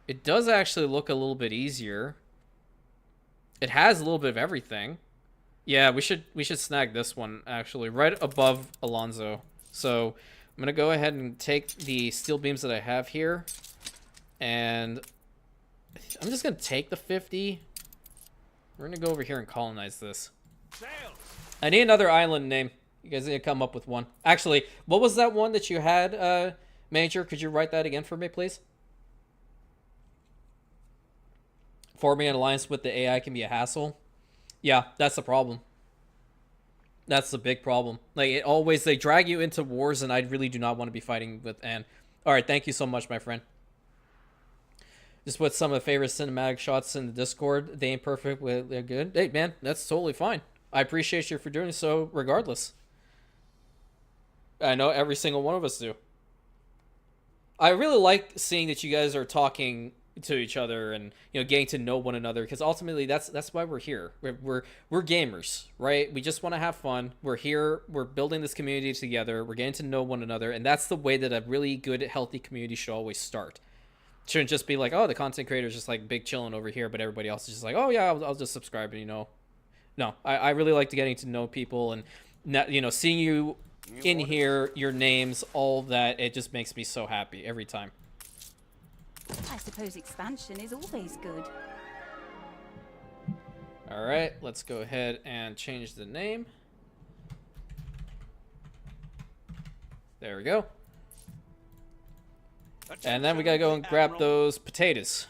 It does actually look a little bit easier. It has a little bit of everything. Yeah, we should snag this one actually right above Alonso. So I'm gonna go ahead and take the steel beams that I have here, and I'm just gonna take the 50. We're gonna go over here and colonize this. I need another island name. You guys need to come up with one. Actually, what was that one that you had, Major? Could you write that again for me, please? Forming an alliance with the AI can be a hassle. Yeah, that's the problem. That's the big problem. Like, they drag you into wars, and I really do not want to be fighting with Anne. All right, thank you so much, my friend. Just put some of the favorite cinematic shots in the Discord. They ain't perfect, but they're good. Hey, man, that's totally fine. I appreciate you for doing so regardless. I know every single one of us do. I really like seeing that you guys are talking to each other and, you know, getting to know one another, because ultimately that's why we're here. We're gamers, right? We just want to have fun. We're here, we're building this community together, we're getting to know one another, and that's the way that a really good, healthy community should always start. It shouldn't just be like, oh, the content creator is just like big chilling over here, but everybody else is just like, oh yeah, I'll just subscribe, and, you know. No, I really like getting to know people, and, you know, seeing you in here, your names, all that, it just makes me so happy every time. I suppose expansion is always good. All right, let's go ahead and change the name. There we go. And then we gotta go and grab those potatoes.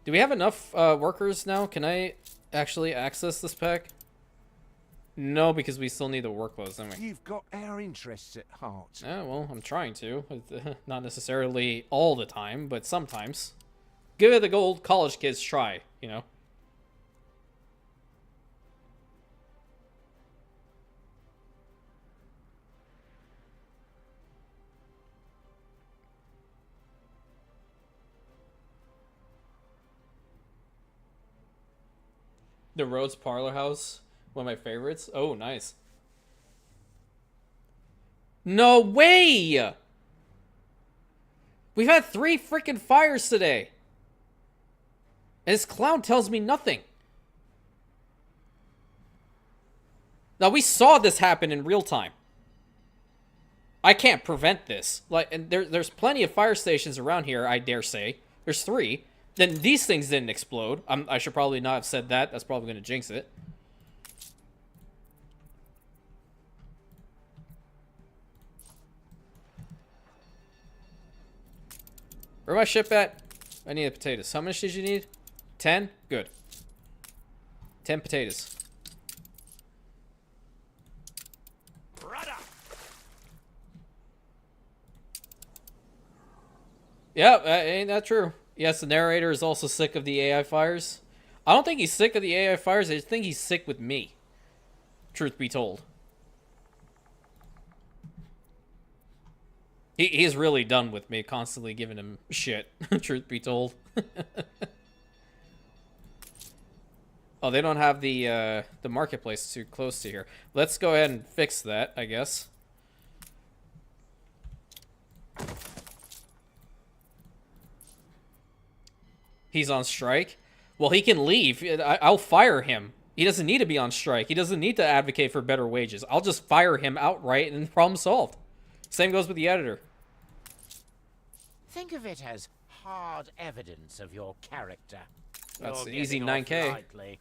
Do we have enough workers now? Can I actually access this pack? No, because we still need the workloads, don't we? You've got our interests at heart. Yeah, well, I'm trying to. Not necessarily all the time, but sometimes. Give it the old college kids try, you know? The Rhodes Parlor House, one of my favorites. Oh, nice. No way! We've had 3 freaking fires today. And this clown tells me nothing. Now, we saw this happen in real time. I can't prevent this. Like, and there's plenty of fire stations around here, I dare say. There's 3. Then these things didn't explode. I should probably not have said that. That's probably going to jinx it. Where my ship at? I need potatoes. How much did you need? 10? Good. 10 potatoes. Yeah, ain't that true? Yes, the narrator is also sick of the AI fires. I don't think he's sick of the AI fires. I just think he's sick with me. Truth be told. He's really done with me constantly giving him shit. Truth be told. Oh, they don't have the marketplace too close to here. Let's go ahead and fix that, I guess. He's on strike. Well, he can leave. I'll fire him. He doesn't need to be on strike. He doesn't need to advocate for better wages. I'll just fire him outright and problem solved. Same goes with the editor. Think of it as hard evidence of your character. That's You're easy getting off 9K. lightly.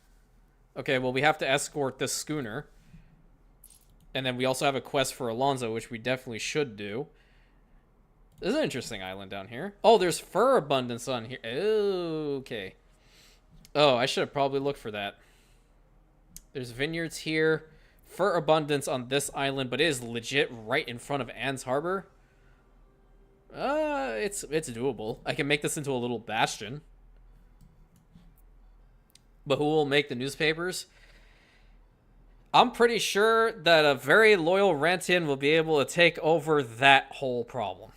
Okay, well, we have to escort this schooner. And then we also have a quest for Alonso, which we definitely should do. This is an interesting island down here. Oh, there's fur abundance on here. Okay. Oh, I should have probably looked for that. There's vineyards here. Fur abundance on this island, but it is legit right in front of Anne's Harbor. It's doable. I can make this into a little bastion. But who will make the newspapers? I'm pretty sure that a very loyal Rentian will be able to take over that whole problem.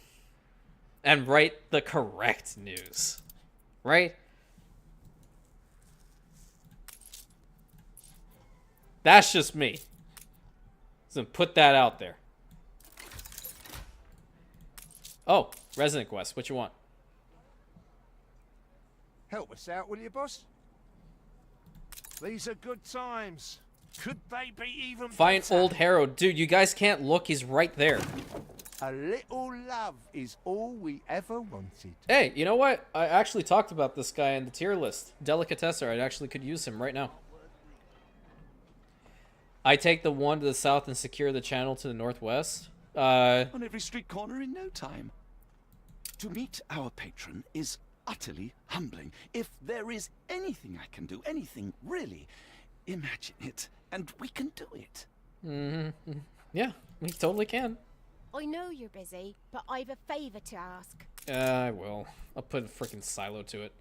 And write the correct news. Right? That's just me. So put that out there. Oh, resident quest. What you want? Help us out, will you, boss? These are good times. Could they be even Find better? old Harrow. Dude, you guys can't look. He's right there. A little love is all we ever wanted. Hey, you know what? I actually talked about this guy in the tier list. Delicatesser. I actually could use him right now. I take the one to the south and secure the channel to the northwest. On every street corner in no time. To meet our patron is utterly humbling. If there is anything I can do, anything really, imagine it, and we can do it. Mm-hmm. Yeah, we totally can. I know you're busy, but I've a favour to ask. I will. I'll put a freaking silo to it.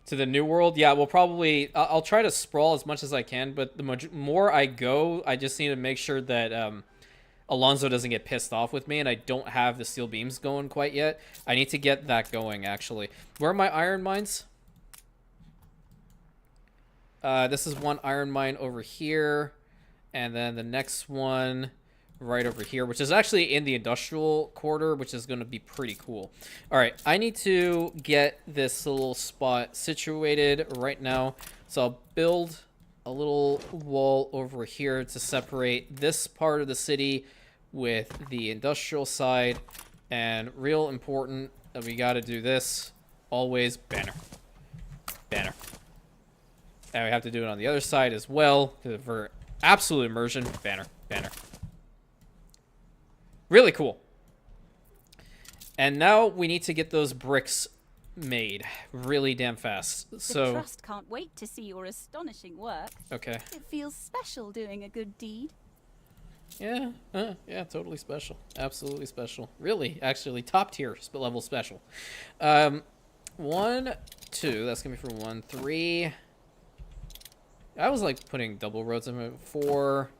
To the new world? Yeah, we'll probably... I'll try to sprawl as much as I can, but the more I go, I just need to make sure that Alonso doesn't get pissed off with me, and I don't have the steel beams going quite yet. I need to get that going, actually. Where are my iron mines? This is one iron mine over here, and then the next one right over here, which is actually in the industrial quarter, which is going to be pretty cool. All right, I need to get this little spot situated right now, so I'll build a little wall over here to separate this part of the city with the industrial side. And real important that we got to do this always. Banner, and we have to do it on the other side as well for absolute immersion. Banner. Really cool. And now we need to get those bricks made really damn fast. The So Trust can't wait to see your astonishing work. okay. It feels special doing a good deed. Yeah, yeah, totally special. Absolutely special. Really, actually, top tier level special. 1, 2, that's gonna be for 1, 3. I was like putting double roads in 4,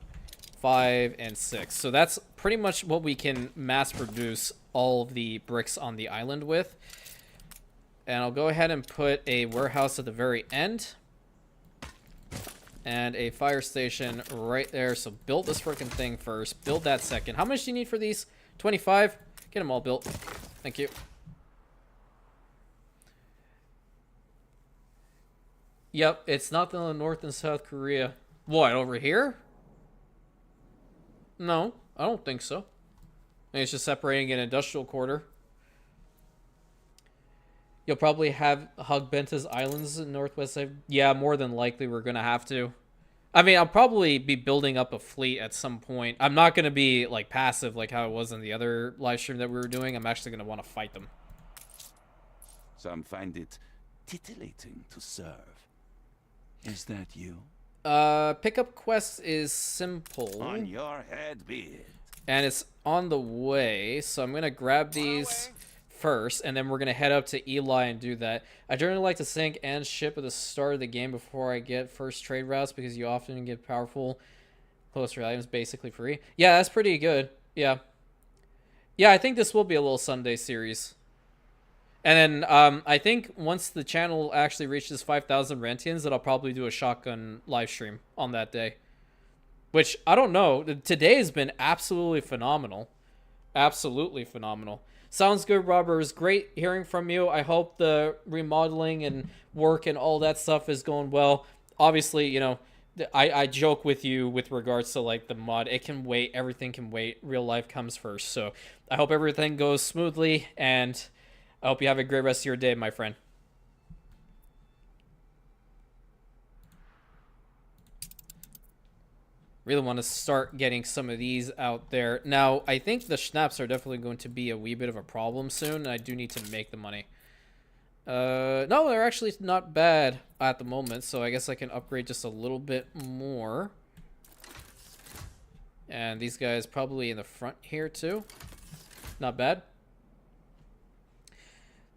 5, and 6. So that's pretty much what we can mass produce all of the bricks on the island with. And I'll go ahead and put a warehouse at the very end. And a fire station right there. So build this freaking thing first. Build that second. How much do you need for these? 25? Get them all built. Thank you. Yep, it's not the North and South Korea. What, over here? No, I don't think so. And it's just separating an industrial quarter. You'll probably have hug Benta's Islands in Northwest side. Yeah, more than likely we're going to have to. I mean, I'll probably be building up a fleet at some point. I'm not going to be, like, passive like how it was in the other live stream that we were doing. I'm actually going to want to fight them. Some find it titillating to serve. Is that you? Pickup quest is simple. On your head be it. And it's on the way, so I'm going to grab these first, and then we're going to head up to Eli and do that. I generally like to sink and ship at the start of the game before I get first trade routes, because you often get powerful closer items basically free. Yeah, that's pretty good. Yeah. Yeah, I think this will be a little Sunday series. And then I think once the channel actually reaches 5,000 Rentians, that I'll probably do a shotgun live stream on that day. Which, I don't know. Today has been absolutely phenomenal. Absolutely phenomenal. Sounds good, Robert. It was great hearing from you. I hope the remodeling and work and all that stuff is going well. Obviously, you know, I joke with you with regards to, like, the mod. It can wait. Everything can wait. Real life comes first. So I hope everything goes smoothly, and I hope you have a great rest of your day, my friend. Really want to start getting some of these out there. Now, I think the schnapps are definitely going to be a wee bit of a problem soon, and I do need to make the money. No, they're actually not bad at the moment, so I guess I can upgrade just a little bit more. And these guys probably in the front here, too. Not bad.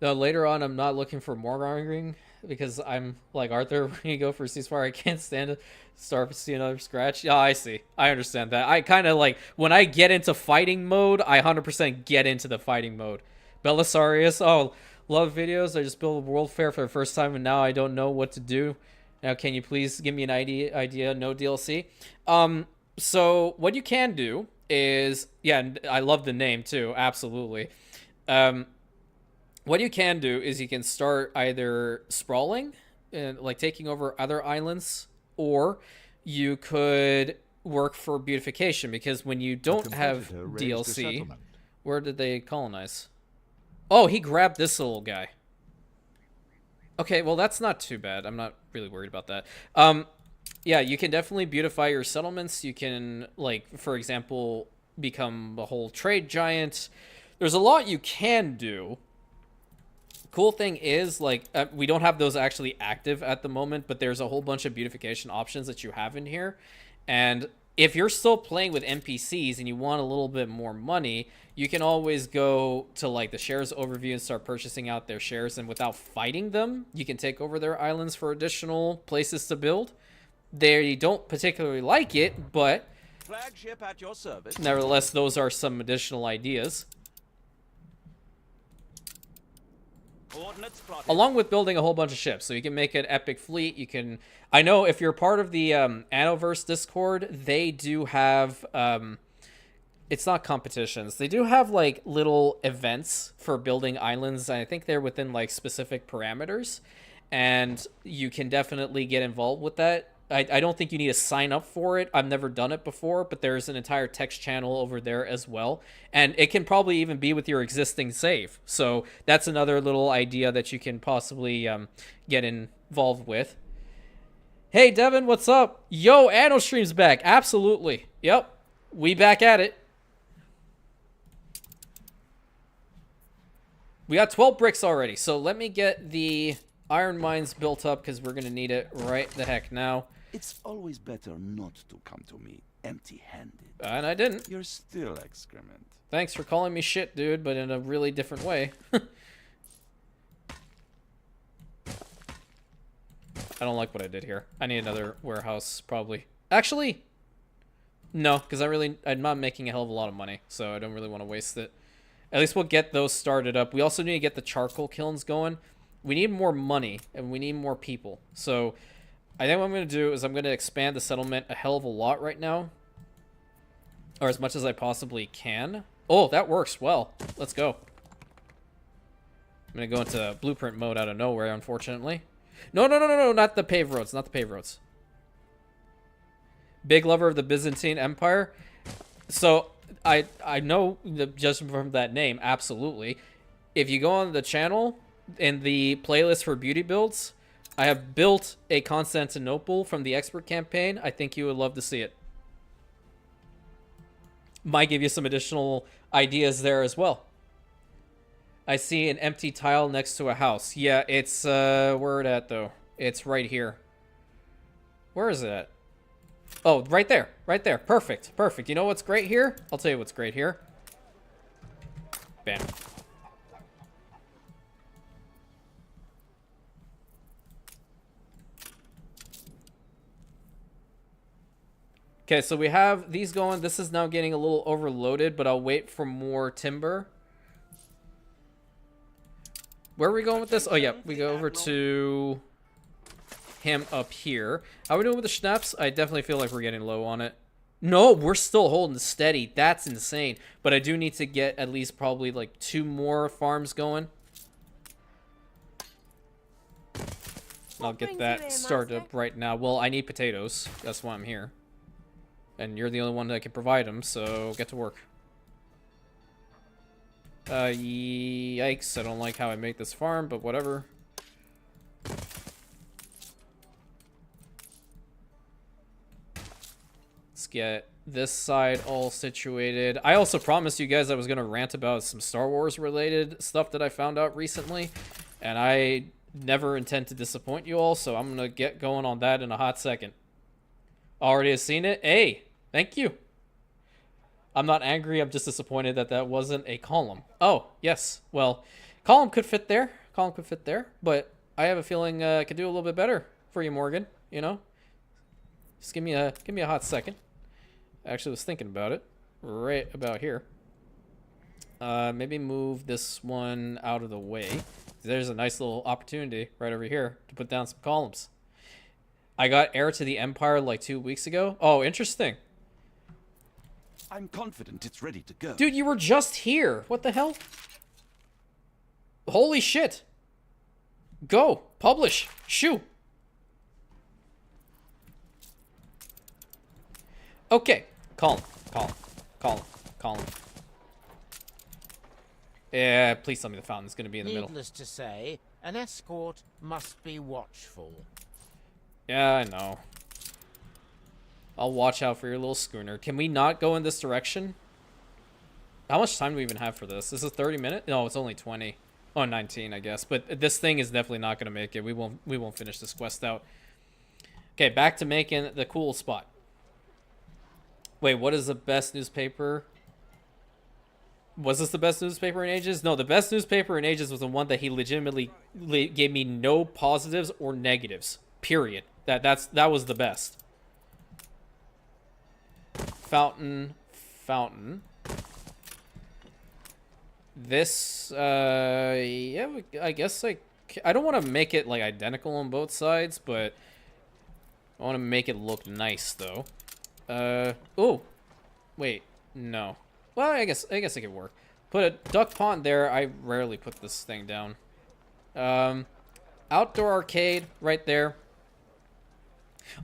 Though later on, I'm not looking for more arguing, because I'm like Arthur when you go for ceasefire. I can't stand to start to see another scratch. Yeah, I see. I understand that. I kind of like, when I get into fighting mode, I 100% get into the fighting mode. Belisarius, oh, love videos. I just built a World Fair for the first time, and now I don't know what to do. Now, can you please give me an idea? No DLC. So what you can do is, yeah, I love the name too. Absolutely. What you can do is you can start either sprawling and like taking over other islands, or you could work for beautification, because when you don't have DLC, where did they colonize? Oh, he grabbed this little guy. Okay, well, that's not too bad. I'm not really worried about that. Yeah, you can definitely beautify your settlements. You can, like, for example, become a whole trade giant. There's a lot you can do. Cool thing is, like, we don't have those actually active at the moment, but there's a whole bunch of beautification options that you have in here. And if you're still playing with NPCs and you want a little bit more money, you can always go to, like, the shares overview and start purchasing out their shares, and without fighting them, you can take over their islands for additional places to build. They don't particularly like it, but Flagship at your service. nevertheless, those are some additional ideas. Along with building a whole bunch of ships, so you can make an epic fleet. You can, I know if you're part of the Annoverse Discord, they do have, it's not competitions. They do have, like, little events for building islands, and I think they're within, like, specific parameters, and you can definitely get involved with that. I don't think you need to sign up for it. I've never done it before, but there's an entire text channel over there as well. And it can probably even be with your existing save. So that's another little idea that you can possibly get involved with. Hey, Devin, what's up? Yo, Anno stream's back. Absolutely. Yep. We back at it. We got 12 bricks already. So let me get the iron mines built up, because we're going to need it right the heck now. It's always better not to come to me empty-handed. And I didn't. You're still excrement. Thanks for calling me shit, dude, but in a really different way. I don't like what I did here. I need another warehouse, probably. Actually, no, because I'm not making a hell of a lot of money, so I don't really want to waste it. At least we'll get those started up. We also need to get the charcoal kilns going. We need more money, and we need more people. So I think what I'm going to do is I'm going to expand the settlement a hell of a lot right now. Or as much as I possibly can. Oh, that works well. Let's go. I'm going to go into blueprint mode out of nowhere, unfortunately. No, not the paved roads. Not the paved roads. Big lover of the Byzantine Empire. So I know just from that name, absolutely. If you go on the channel in the playlist for beauty builds, I have built a Constantinople from the expert campaign. I think you would love to see it. Might give you some additional ideas there as well. I see an empty tile next to a house. Yeah, it's where it at though? It's right here. Where is it at? Oh, right there. Right there. Perfect. Perfect. You know what's great here? I'll tell you what's great here. Bam. Okay, so we have these going. This is now getting a little overloaded, but I'll wait for more timber. Where are we going with this? Oh, yeah. We go over to him up here. How are we doing with the schnapps? I definitely feel like we're getting low on it. No, we're still holding steady. That's insane. But I do need to get at least probably like 2 more farms going. I'll get that started up right now. Well, I need potatoes. That's why I'm here. And you're the only one that can provide them, so get to work. Yikes. I don't like how I make this farm, but whatever. Let's get this side all situated. I also promised you guys I was going to rant about some Star Wars related stuff that I found out recently. And I never intend to disappoint you all, so I'm going to get going on that in a hot second. Already has seen it? Hey, thank you. I'm not angry, I'm just disappointed that that wasn't a column. Oh, yes. Well, column could fit there. Column could fit there. But I have a feeling I could do a little bit better for you, Morgan. You know? Just give me a hot second. I actually was thinking about it. Right about here. Maybe move this one out of the way. There's a nice little opportunity right over here to put down some columns. I got Heir to the Empire like 2 weeks ago. Oh, interesting. I'm confident it's ready to go. Dude, you were just here. What the hell? Holy shit. Go. Publish. Shoo. Okay. Column. Yeah, please tell me the fountain's going to be in the middle. Needless to say, an escort must be watchful. Yeah, I know. I'll watch out for your little schooner. Can we not go in this direction? How much time do we even have for this? This is 30 minutes? No, it's only 20. Oh, 19, I guess. But this thing is definitely not going to make it. We won't finish this quest out. Okay, back to making the cool spot. Wait, what is the best newspaper? Was this the best newspaper in ages? No, the best newspaper in ages was the one that he legitimately gave me no positives or negatives. Period. That was the best. Fountain. This, yeah, I guess, like, I don't want to make it, like, identical on both sides, but I want to make it look nice, though. Oh, wait, no. Well, I guess it could work. Put a duck pond there. I rarely put this thing down. Outdoor arcade right there.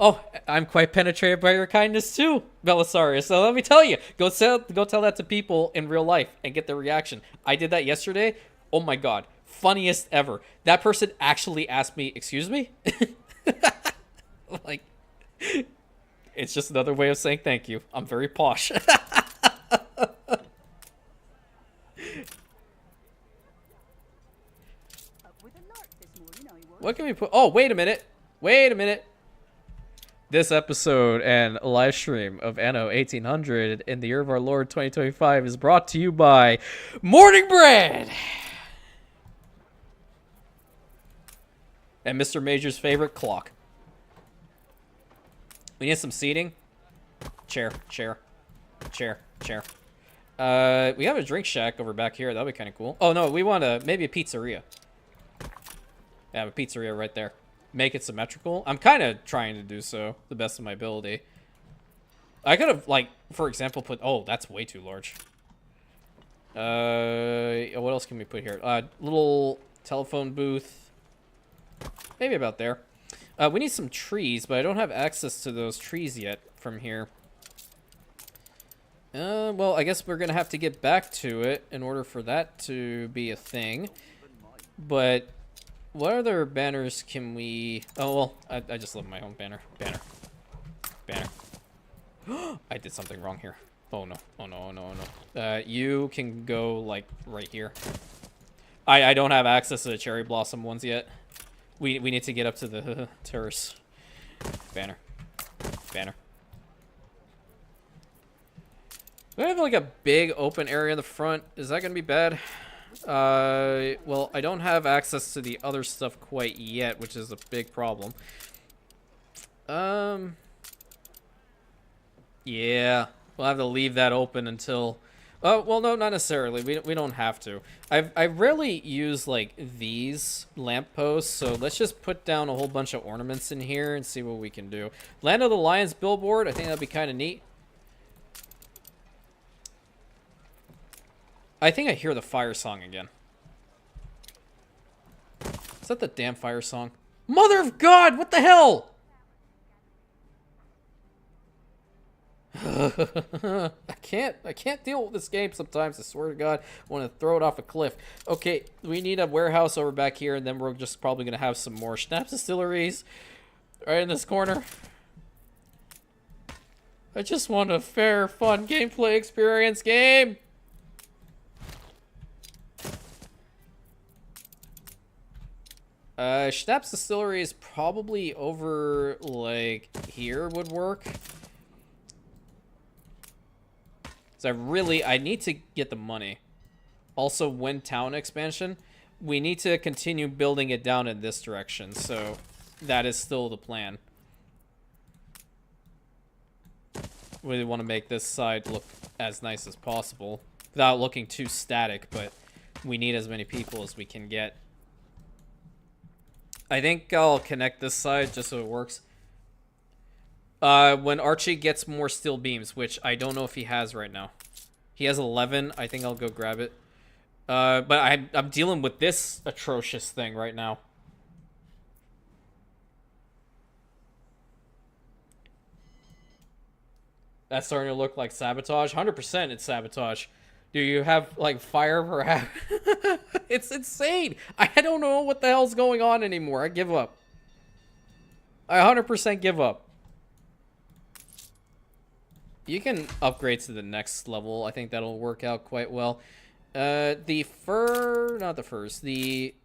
Oh, I'm quite penetrated by your kindness too, Belisarius. So let me tell you, go tell that to people in real life and get their reaction. I did that yesterday. Oh my god, funniest ever. That person actually asked me, "Excuse me?" Like, it's just another way of saying thank you. I'm very posh. What can we put? Oh, wait a minute. Wait a minute. This episode and live stream of Anno 1800 in the year of our Lord 2025 is brought to you by Morning Bread and Mr. Major's favorite clock. We need some seating. Chair. We have a drink shack over back here. That'll be kind of cool. Oh no, we want maybe a pizzeria. Yeah, a pizzeria right there. Make it symmetrical. I'm kind of trying to do so, the best of my ability. I could have, like, for example, put... Oh, that's way too large. What else can we put here? Little telephone booth. Maybe about there. We need some trees, but I don't have access to those trees yet from here. Well, I guess we're gonna have to get back to it in order for that to be a thing. But what other banners can we... Oh, well, I just love my own banner. Banner. I did something wrong here. Oh, no. Oh, no, oh, no, oh, no. You can go, like, right here. I don't have access to the cherry blossom ones yet. We need to get up to the terrace. Banner. We have like a big open area in the front. Is that gonna be bad? Well, I don't have access to the other stuff quite yet, which is a big problem. Yeah, we'll have to leave that open until... Oh, well, no, not necessarily. We don't have to. I rarely use, like, these lampposts, so let's just put down a whole bunch of ornaments in here and see what we can do. Land of the Lions billboard, I think that'd be kind of neat. I think I hear the fire song again. Is that the damn fire song? Mother of God, what the hell? I can't deal with this game sometimes. I swear to God, I want to throw it off a cliff. Okay, we need a warehouse over back here, and then we're just probably gonna have some more Schnaps distilleries right in this corner. I just want a fair, fun gameplay experience game. Schnaps distillery is probably over, like, here would work. So I need to get the money. Also, Wind Town expansion, we need to continue building it down in this direction, so that is still the plan. We want to make this side look as nice as possible without looking too static, but we need as many people as we can get. I think I'll connect this side just so it works. When Archie gets more steel beams, which I don't know if he has right now. He has 11. I think I'll go grab it. But I'm dealing with this atrocious thing right now. That's starting to look like sabotage. 100% it's sabotage. Do you have, like, fire for half? It's insane. I don't know what the hell's going on anymore. I give up. I 100% give up. You can upgrade to the next level. I think that'll work out quite well. The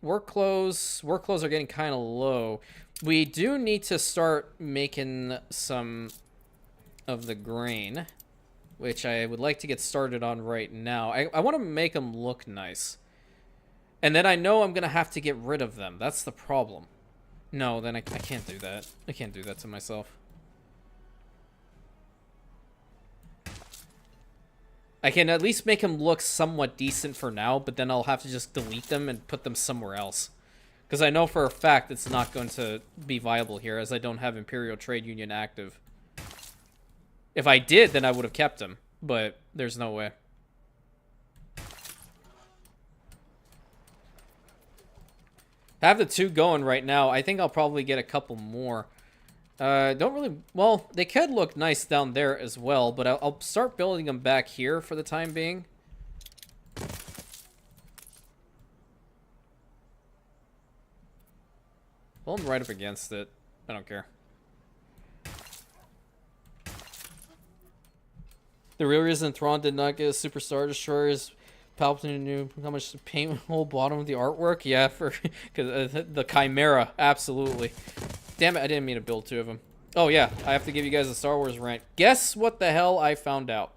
work clothes are getting kind of low. We do need to start making some of the grain, which I would like to get started on right now. I want to make them look nice. And then I know I'm going to have to get rid of them. That's the problem. No, then I can't do that. I can't do that to myself. I can at least make them look somewhat decent for now, but then I'll have to just delete them and put them somewhere else. Because I know for a fact it's not going to be viable here, as I don't have Imperial Trade Union active. If I did, then I would have kept them, but there's no way. I have the 2 going right now. I think I'll probably get a couple more. Don't really... Well, they could look nice down there as well, but I'll start building them back here for the time being. Well, I'm right up against it. I don't care. The real reason Thrawn did not get a Super Star Destroyer is Palpatine knew how much to paint the whole bottom of the artwork. Yeah, because the Chimera, absolutely. Damn it, I didn't mean to build 2 of them. Oh yeah, I have to give you guys a Star Wars rant. Guess what the hell I found out?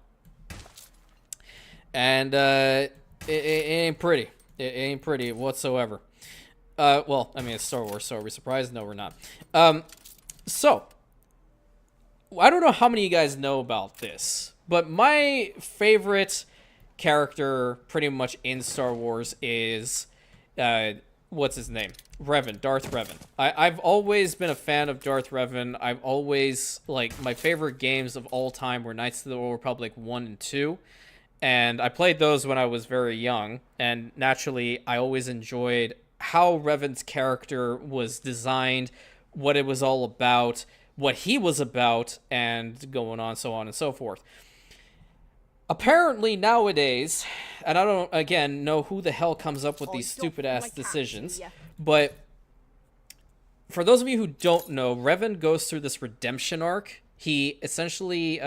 And it ain't pretty. It ain't pretty whatsoever. Well, I mean, it's Star Wars, so are we surprised? No, we're not. So, I don't know how many of you guys know about this, but my favorite character pretty much in Star Wars is, what's his name? Revan, Darth Revan. I've always been a fan of Darth Revan. I've always, like, my favorite games of all time were Knights of the Old Republic 1 and 2. And I played those when I was very young. And naturally, I always enjoyed how Revan's character was designed, what it was all about, what he was about, and going on, so on and so forth. Apparently nowadays, and I don't, again, know who the hell comes up with these stupid-ass decisions, but for those of you who don't know, Revan goes through this redemption arc. He essentially,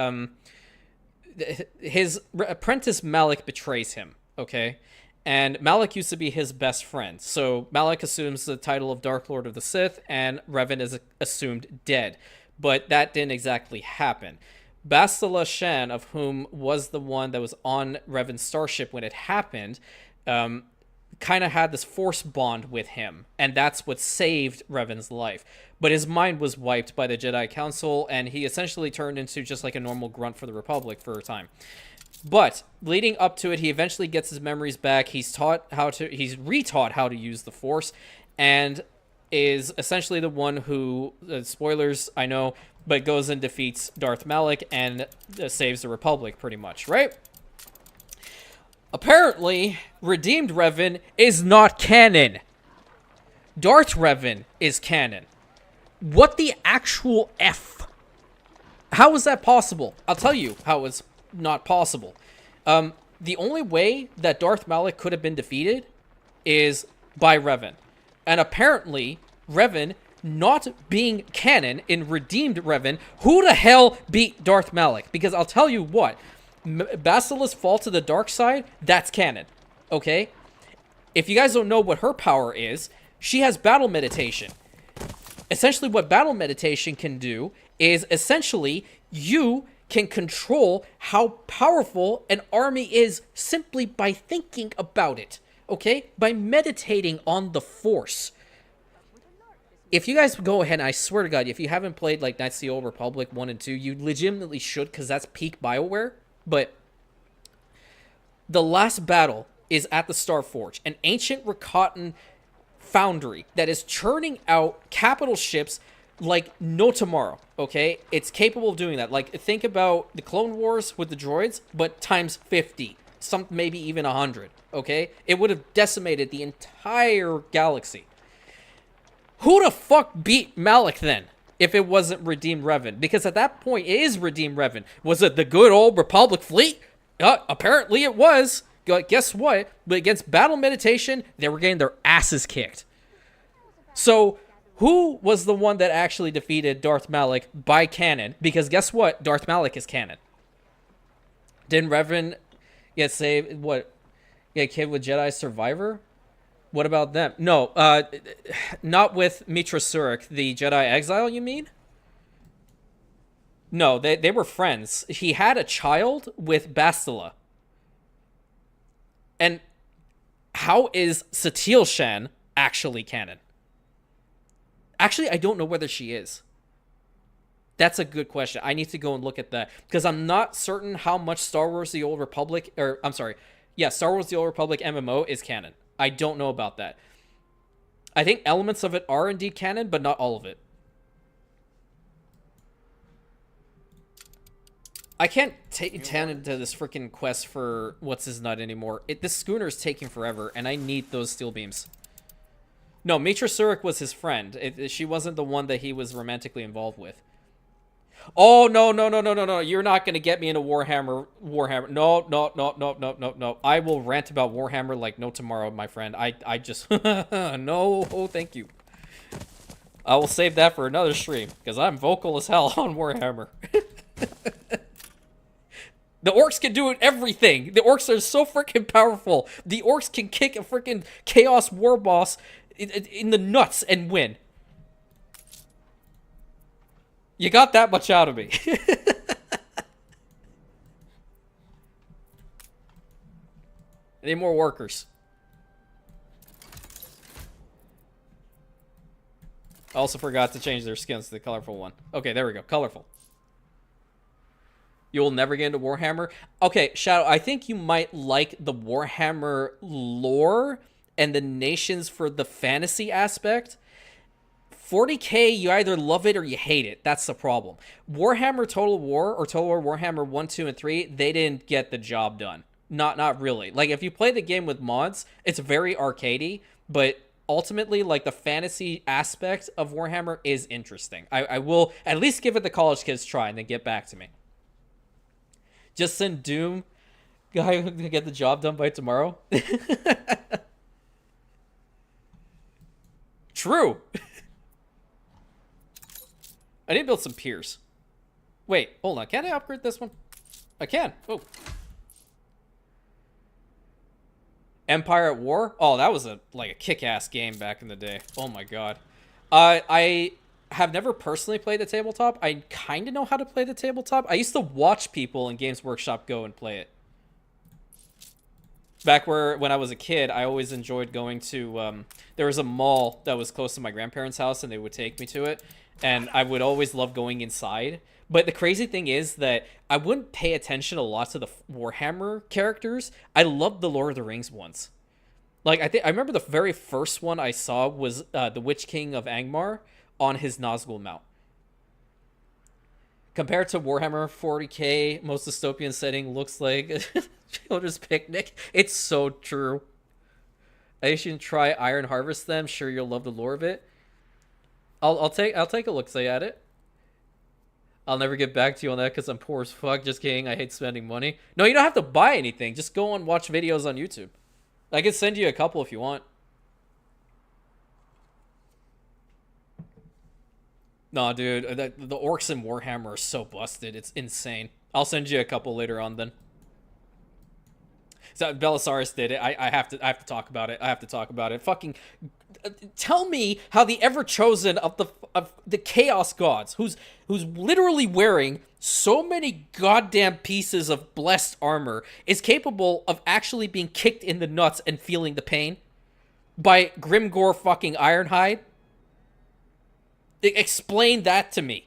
his apprentice Malik betrays him, okay? And Malik used to be his best friend. So Malik assumes the title of Dark Lord of the Sith, and Revan is assumed dead. But that didn't exactly happen. Bastila Shan, of whom was the one that was on Revan's starship when it happened, kind of had this force bond with him, and that's what saved Revan's life. But his mind was wiped by the Jedi Council, and he essentially turned into just like a normal grunt for the Republic for a time. But leading up to it, he eventually gets his memories back. He's retaught how to use the Force, and is essentially the one who, spoilers, I know, but goes and defeats Darth Malak and saves the Republic, pretty much, right? Apparently, Redeemed Revan is not canon. Darth Revan is canon. What the actual F? How is that possible? I'll tell you how it's not possible. The only way that Darth Malak could have been defeated is by Revan. And apparently, Revan not being canon in Redeemed Revan, who the hell beat Darth Malak? Because I'll tell you what, Basila's fall to the dark side, that's canon, okay? If you guys don't know what her power is, she has battle meditation. Essentially, what battle meditation can do is essentially you can control how powerful an army is simply by thinking about it, okay? By meditating on the Force. If you guys go ahead, and I swear to God, if you haven't played like Knights of the Old Republic 1 and 2, you legitimately should, because that's peak BioWare. But the last battle is at the Starforge, an ancient Rakatan foundry that is churning out capital ships like no tomorrow, okay? It's capable of doing that. Like, think about the Clone Wars with the droids, but times 50, some maybe even 100, okay? It would have decimated the entire galaxy. Who the fuck beat Malak then, if it wasn't Redeemed Revan? Because at that point, it is Redeemed Revan. Was it the good old Republic fleet? Apparently it was. Guess what? But against battle meditation, they were getting their asses kicked. So, who was the one that actually defeated Darth Malak by canon? Because guess what? Darth Malak is canon. Didn't Revan get saved? What? Get killed with Jedi Survivor? What about them? No, not with Mitra Surik, the Jedi Exile, you mean? No, they were friends. He had a child with Bastila. And how is Satele Shan actually canon? Actually, I don't know whether she is. That's a good question. I need to go and look at that. Because I'm not certain how much Star Wars The Old Republic... Star Wars The Old Republic MMO is canon. I don't know about that. I think elements of it are indeed canon, but not all of it. I can't tend into this freaking quest for what's his nut anymore. This schooner is taking forever, and I need those steel beams. No, Mitra Surik was his friend. She wasn't the one that he was romantically involved with. Oh, no. You're not going to get me into Warhammer. No. I will rant about Warhammer like no tomorrow, my friend. I just... no, oh, thank you. I will save that for another stream, because I'm vocal as hell on Warhammer. The orcs can do everything. The orcs are so freaking powerful. The orcs can kick a freaking Chaos War boss in the nuts and win. You got that much out of me. Any more workers? I also forgot to change their skins to the colorful one. Okay, there we go. Colorful. You'll never get into Warhammer? Okay, Shadow, I think you might like the Warhammer lore and the nations for the fantasy aspect. 40k, you either love it or you hate it. That's the problem. Warhammer Total War or Total War Warhammer 1, 2, and 3, they didn't get the job done. Not really. Like, if you play the game with mods, it's very arcadey, but ultimately, like, the fantasy aspect of Warhammer is interesting. I will at least give it the college kids try and then get back to me. Just send Doom Guy who can get the job done by tomorrow. True. I need to build some piers. Wait, hold on. Can I upgrade this one? I can. Oh. Empire at War? Oh, that was a kick-ass game back in the day. Oh my god. I have never personally played the tabletop. I kind of know how to play the tabletop. I used to watch people in Games Workshop go and play it. Back when I was a kid, I always enjoyed going to, there was a mall that was close to my grandparents' house, and they would take me to it, and I would always love going inside. But the crazy thing is that I wouldn't pay attention a lot to the Warhammer characters. I loved the Lord of the Rings ones. Like, I remember the very first one I saw was the Witch King of Angmar on his Nazgul mount. Compared to Warhammer 40k, most dystopian setting looks like a children's picnic. It's so true. I should try Iron Harvest then. I'm sure you'll love the lore of it. I'll take a look say at it. I'll never get back to you on that because I'm poor as fuck. Just kidding. I hate spending money. No, you don't have to buy anything. Just go and watch videos on YouTube. I can send you a couple if you want. No, dude, the orcs in Warhammer are so busted. It's insane. I'll send you a couple later on then. So Belisarius did it. I have to talk about it. I have to talk about it. Fucking tell me how the ever chosen of the Chaos Gods, who's literally wearing so many goddamn pieces of blessed armor, is capable of actually being kicked in the nuts and feeling the pain by Grimgor fucking Ironhide. Explain that to me.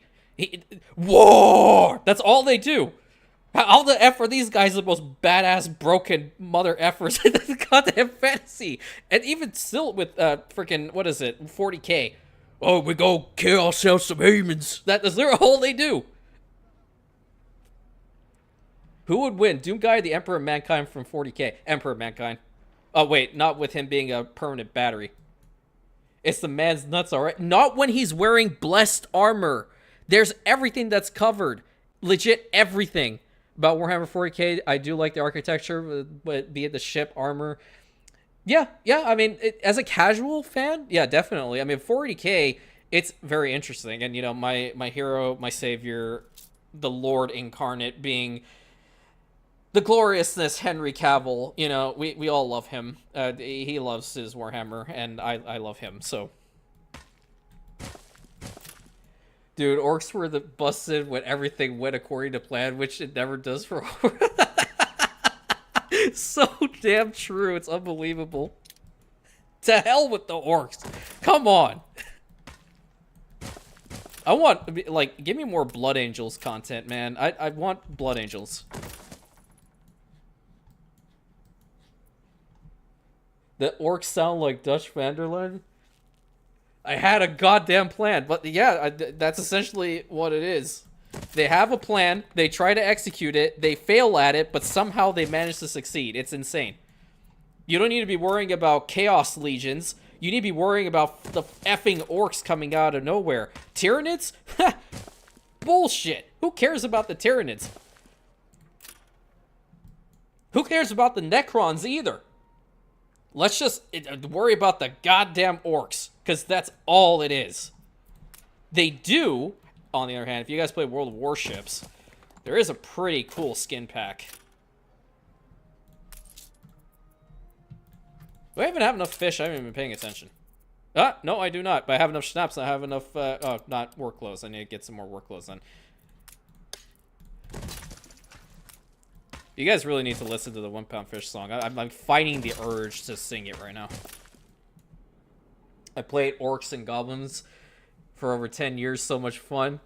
War! That's all they do. How the F are these guys the most badass broken mother effers in the goddamn fantasy? And even still with freaking, what is it, 40k. Oh, we go kill ourselves some humans. That is all they do. Who would win? Doomguy or the Emperor of Mankind from 40k? Emperor of Mankind. Oh, wait, not with him being a permanent battery. It's the man's nuts, alright? Not when he's wearing blessed armor. There's everything that's covered. Legit everything. About Warhammer 40k, I do like the architecture, but be it the ship, armor. Yeah, I mean, as a casual fan, yeah, definitely. I mean, 40k, it's very interesting. And, you know, my hero, my savior, the Lord incarnate being the gloriousness Henry Cavill, you know, we all love him. He loves his Warhammer, and I love him, so. Dude, orcs were the busted when everything went according to plan, which it never does for so damn true, it's unbelievable. To hell with the orcs. Come on. I want, like, give me more Blood Angels content, man. I want Blood Angels. The orcs sound like Dutch Vanderland. I had a goddamn plan, but yeah, that's essentially what it is. They have a plan, they try to execute it, they fail at it, but somehow they manage to succeed. It's insane. You don't need to be worrying about Chaos Legions. You need to be worrying about the effing orcs coming out of nowhere. Tyranids? Bullshit. Who cares about the Tyranids? Who cares about the Necrons either? Let's just worry about the goddamn orcs, because that's all it is. They do, on the other hand, if you guys play World of Warships, there is a pretty cool skin pack. Do I even have enough fish? I haven't even been paying attention. Ah, no, I do not. But I have enough schnapps. I have enough, oh, not work clothes. I need to get some more work clothes on. You guys really need to listen to the 1 Pound Fish song. I'm fighting the urge to sing it right now. I played Orcs and Goblins for over 10 years. So much fun.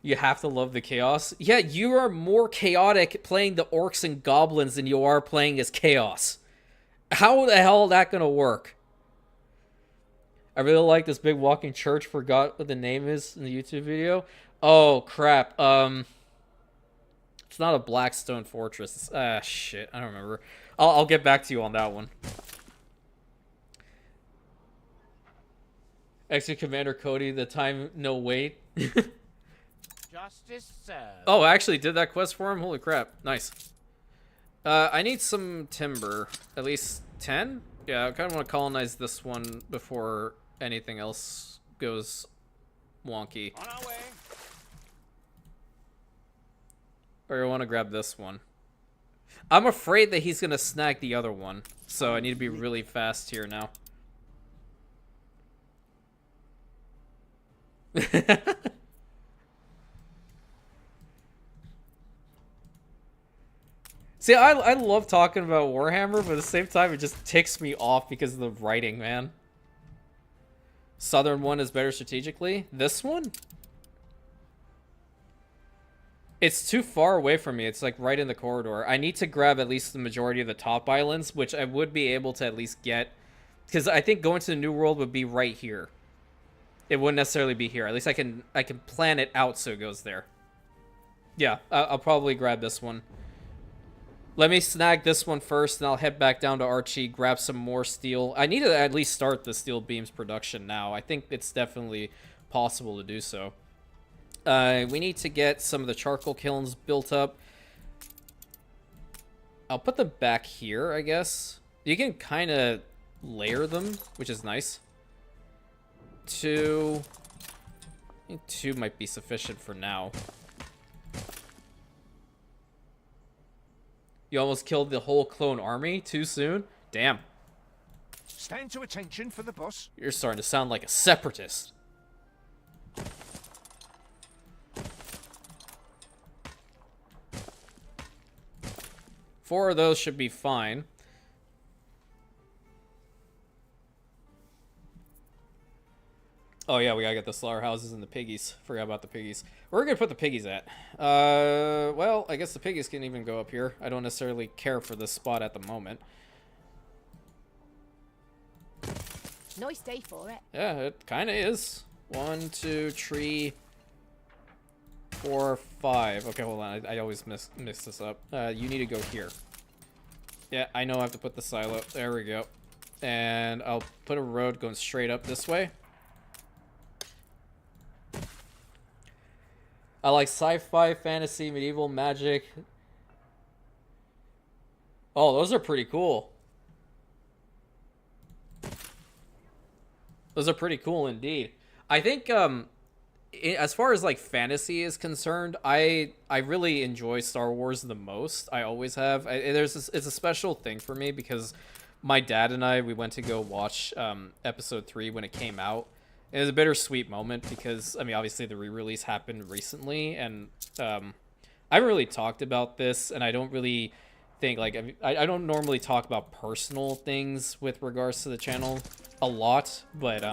You have to love the chaos. Yeah, you are more chaotic playing the Orcs and Goblins than you are playing as Chaos. How the hell is that gonna work? I really like this big walking church. Forgot what the name is in the YouTube video. Oh, crap. It's not a Blackstone Fortress. It's, shit. I don't remember. I'll get back to you on that one. Extra Commander Cody, the time, no wait. Justice served. Oh, I actually did that quest for him? Holy crap. Nice. I need some timber. At least 10? Yeah, I kind of want to colonize this one before anything else goes wonky. On our way. Or I want to grab this one. I'm afraid that he's going to snag the other one. So I need to be really fast here now. See, I love talking about Warhammer, but at the same time, it just ticks me off because of the writing, man. Southern one is better strategically. This one? It's too far away from me. It's like right in the corridor. I need to grab at least the majority of the top islands, which I would be able to at least get. Because I think going to the New World would be right here. It wouldn't necessarily be here. At least I can plan it out so it goes there. Yeah, I'll probably grab this one. Let me snag this one first, and I'll head back down to Archie, grab some more steel. I need to at least start the steel beams production now. I think it's definitely possible to do so. We need to get some of the charcoal kilns built up. I'll put them back here, I guess. You can kind of layer them, which is nice. 2. I think 2 might be sufficient for now. You almost killed the whole clone army too soon? Damn. Stand to attention for the boss. You're starting to sound like a separatist. Four of those should be fine. Oh yeah, we gotta get the slaughterhouses and the piggies. Forgot about the piggies. Where are we gonna put the piggies at? Well, I guess the piggies can even go up here. I don't necessarily care for this spot at the moment. Nice day for it. Yeah, it kind of is. 1, 2, 3, 4, 5. Okay, hold on. I always mix this up. You need to go here. Yeah, I know I have to put the silo. There we go. And I'll put a road going straight up this way. I like sci-fi, fantasy, medieval, magic. Oh, those are pretty cool. Those are pretty cool indeed. I think as far as like fantasy is concerned, I really enjoy Star Wars the most. I always have. It's a special thing for me because my dad and we went to go watch episode 3 when it came out. It was a bittersweet moment because, I mean, obviously the re-release happened recently, and I haven't really talked about this, and I don't really think, like, I don't normally talk about personal things with regards to the channel a lot, but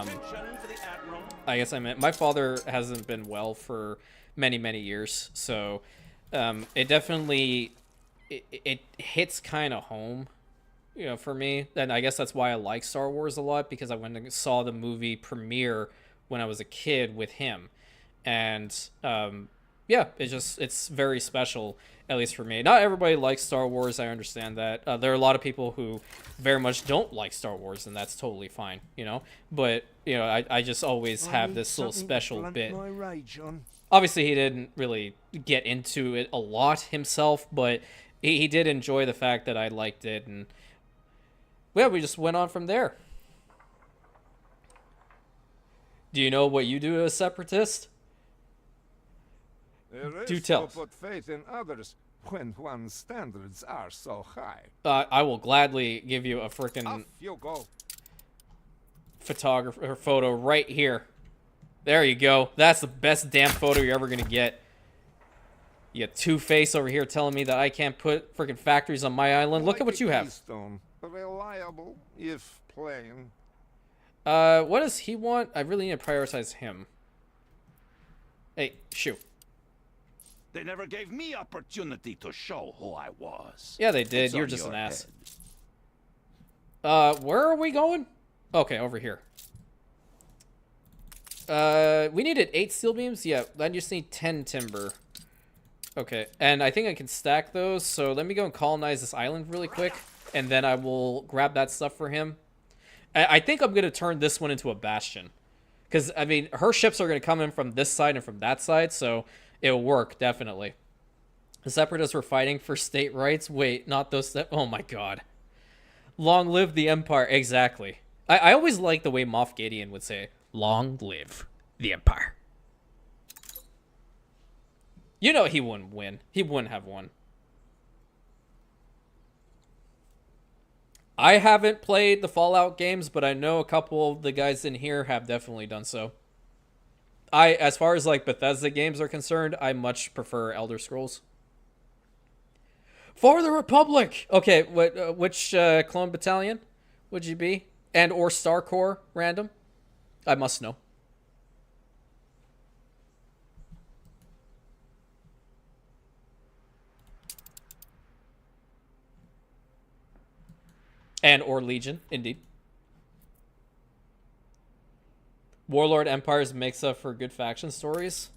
I guess I meant my father hasn't been well for many, many years, so it definitely, it hits kind of home. You know, for me, and I guess that's why I like Star Wars a lot, because I went and saw the movie premiere when I was a kid with him, and yeah, it's very special, at least for me. Not everybody likes Star Wars, I understand that. There are a lot of people who very much don't like Star Wars, and that's totally fine, you know. But you know, I just always have this little special bit. My rage on. Obviously, he didn't really get into it a lot himself, but he did enjoy the fact that I liked it, and yeah, we just went on from there. Do you know what you do as a separatist? Do tell. To put faith in others when one's standards are so high. I will gladly give you a freaking Off you go. photographer photo right here. There you go. That's the best damn photo you're ever gonna get. You got Two-Face over here telling me that I can't put freaking factories on my island. Look at what you have. Keystone, reliable if plain. What does he want? I really need to prioritize him. Hey, shoo. They never gave me opportunity to show who I was. Yeah, they did. It's You're on just your an ass. head. Where are we going? Okay, over here. We needed 8 steel beams? Yeah, I just need 10 timber. Okay, and I think I can stack those, so let me go and colonize this island really quick, and then I will grab that stuff for him. I think I'm going to turn this one into a bastion. Because, I mean, her ships are going to come in from this side and from that side, so it'll work, definitely. The separatists were fighting for state rights. Wait, not those. Oh my god. Long live the Empire. Exactly. I always like the way Moff Gideon would say, long live the Empire. You know he wouldn't win. He wouldn't have won. I haven't played the Fallout games, but I know a couple of the guys in here have definitely done so. As far as like Bethesda games are concerned, I much prefer Elder Scrolls. For the Republic! Okay, which clone battalion would you be? And or Star Corps random? I must know. And or Legion, indeed. Warlord Empires makes up for good faction stories.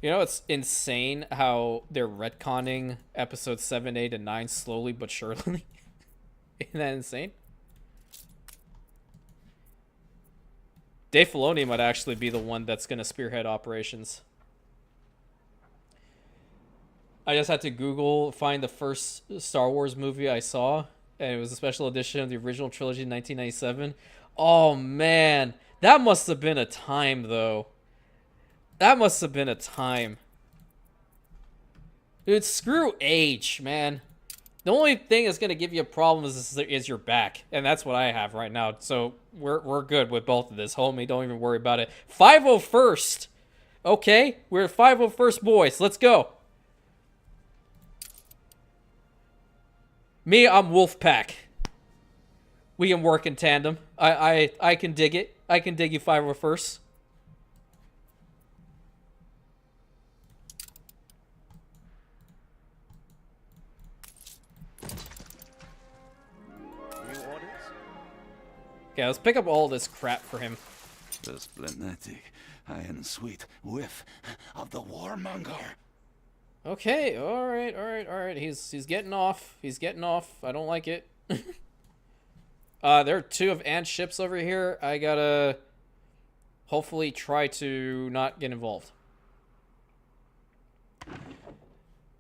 You know, it's insane how they're retconning episodes 7, 8, and 9 slowly but surely. Isn't that insane? Dave Filoni might actually be the one that's going to spearhead operations. I just had to Google, find the first Star Wars movie I saw, and it was a special edition of the original trilogy in 1997. Oh, man. That must have been a time, though. That must have been a time. Dude, screw age, man. The only thing that's going to give you a problem is your back. And that's what I have right now. So we're good with both of this, homie. Don't even worry about it. 501st. Okay? We're 501st boys. Let's go. Me, I'm Wolfpack. We can work in tandem. I can dig it. I can dig you 501st. Okay, let's pick up all this crap for him. The splenetic, high and sweet whiff of the warmonger. Okay, alright. He's getting off. He's getting off. I don't like it. There are 2 of Ant's ships over here. I gotta hopefully try to not get involved.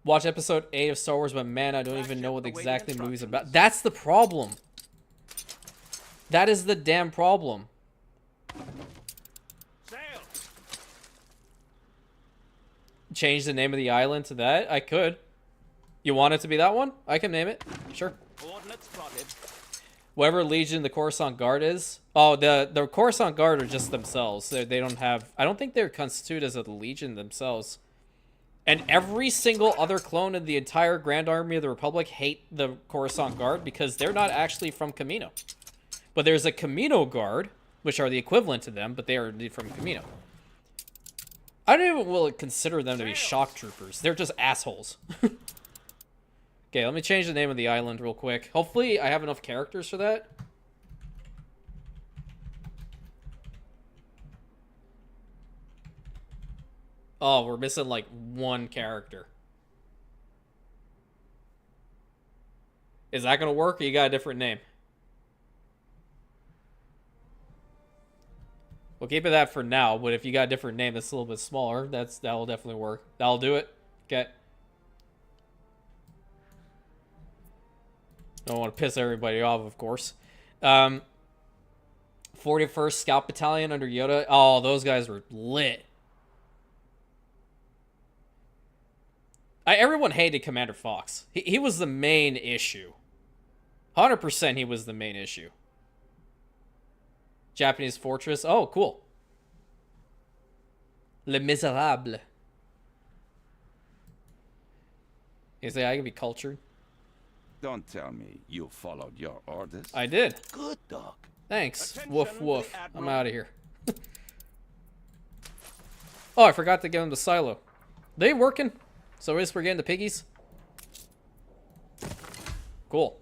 Watch episode 8 of Star Wars, but man, I don't even know what exactly the movie's about. That's the problem. That is the damn problem. Sail! Change the name of the island to that? I could. You want it to be that one? I can name it. Sure. Coordinates plotted. Whatever Legion the Coruscant Guard is. Oh, the Coruscant Guard are just themselves. They don't have... I don't think they're constituted as a Legion themselves. And every single other clone in the entire Grand Army of the Republic hate the Coruscant Guard because they're not actually from Camino. But there's a Camino Guard, which are the equivalent to them, but they are from Camino. I don't even will consider them to be shock troopers. They're just assholes. Okay, let me change the name of the island real quick. Hopefully I have enough characters for that. Oh, we're missing like 1 character. Is that gonna work, or you got a different name? We'll keep it that for now, but if you got a different name that's a little bit smaller, that'll definitely work. That'll do it. Okay. Don't want to piss everybody off, of course. 41st Scout Battalion under Yoda. Oh, those guys were lit. Everyone hated Commander Fox. He was the main issue. 100% he was the main issue. Japanese fortress. Oh, cool. Les Miserables. You say I can be cultured? Don't tell me you followed your orders. I did. Good dog. Thanks. Attention, Woof woof. the I'm Admiral. out of here. Oh, I forgot to give him the silo. They working? So we're getting the piggies? Cool.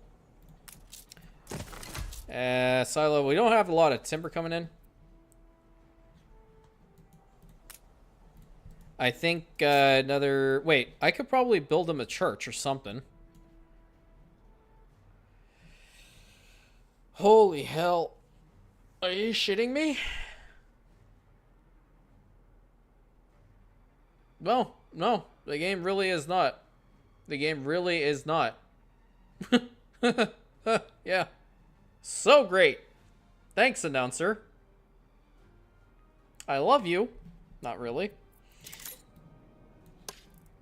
Silo, we don't have a lot of timber coming in. I think another... Wait, I could probably build him a church or something. Holy hell. Are you shitting me? No, no. The game really is not. The game really is not. Yeah. So great. Thanks, announcer. I love you. Not really.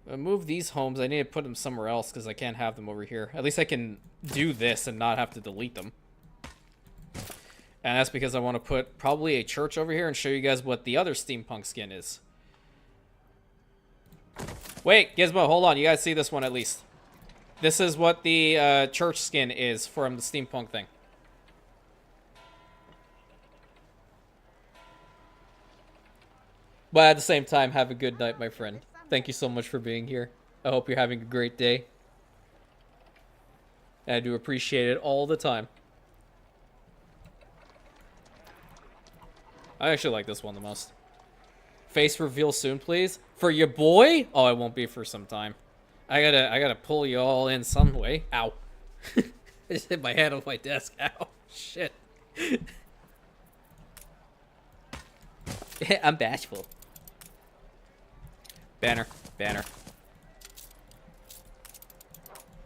Move these homes. I need to put them somewhere else because I can't have them over here. At least I can do this and not have to delete them. And that's because I want to put probably a church over here and show you guys what the other steampunk skin is. Wait, Gizmo, hold on. You guys see this one at least. This is what the church skin is from the steampunk thing. But at the same time, have a good night, my friend. Thank you so much for being here. I hope you're having a great day. And I do appreciate it all the time. I actually like this one the most. Face reveal soon, please. For your boy? Oh, it won't be for some time. I gotta pull you all in some way. Ow. I just hit my head on my desk. Ow. Shit. I'm bashful. Banner. Banner.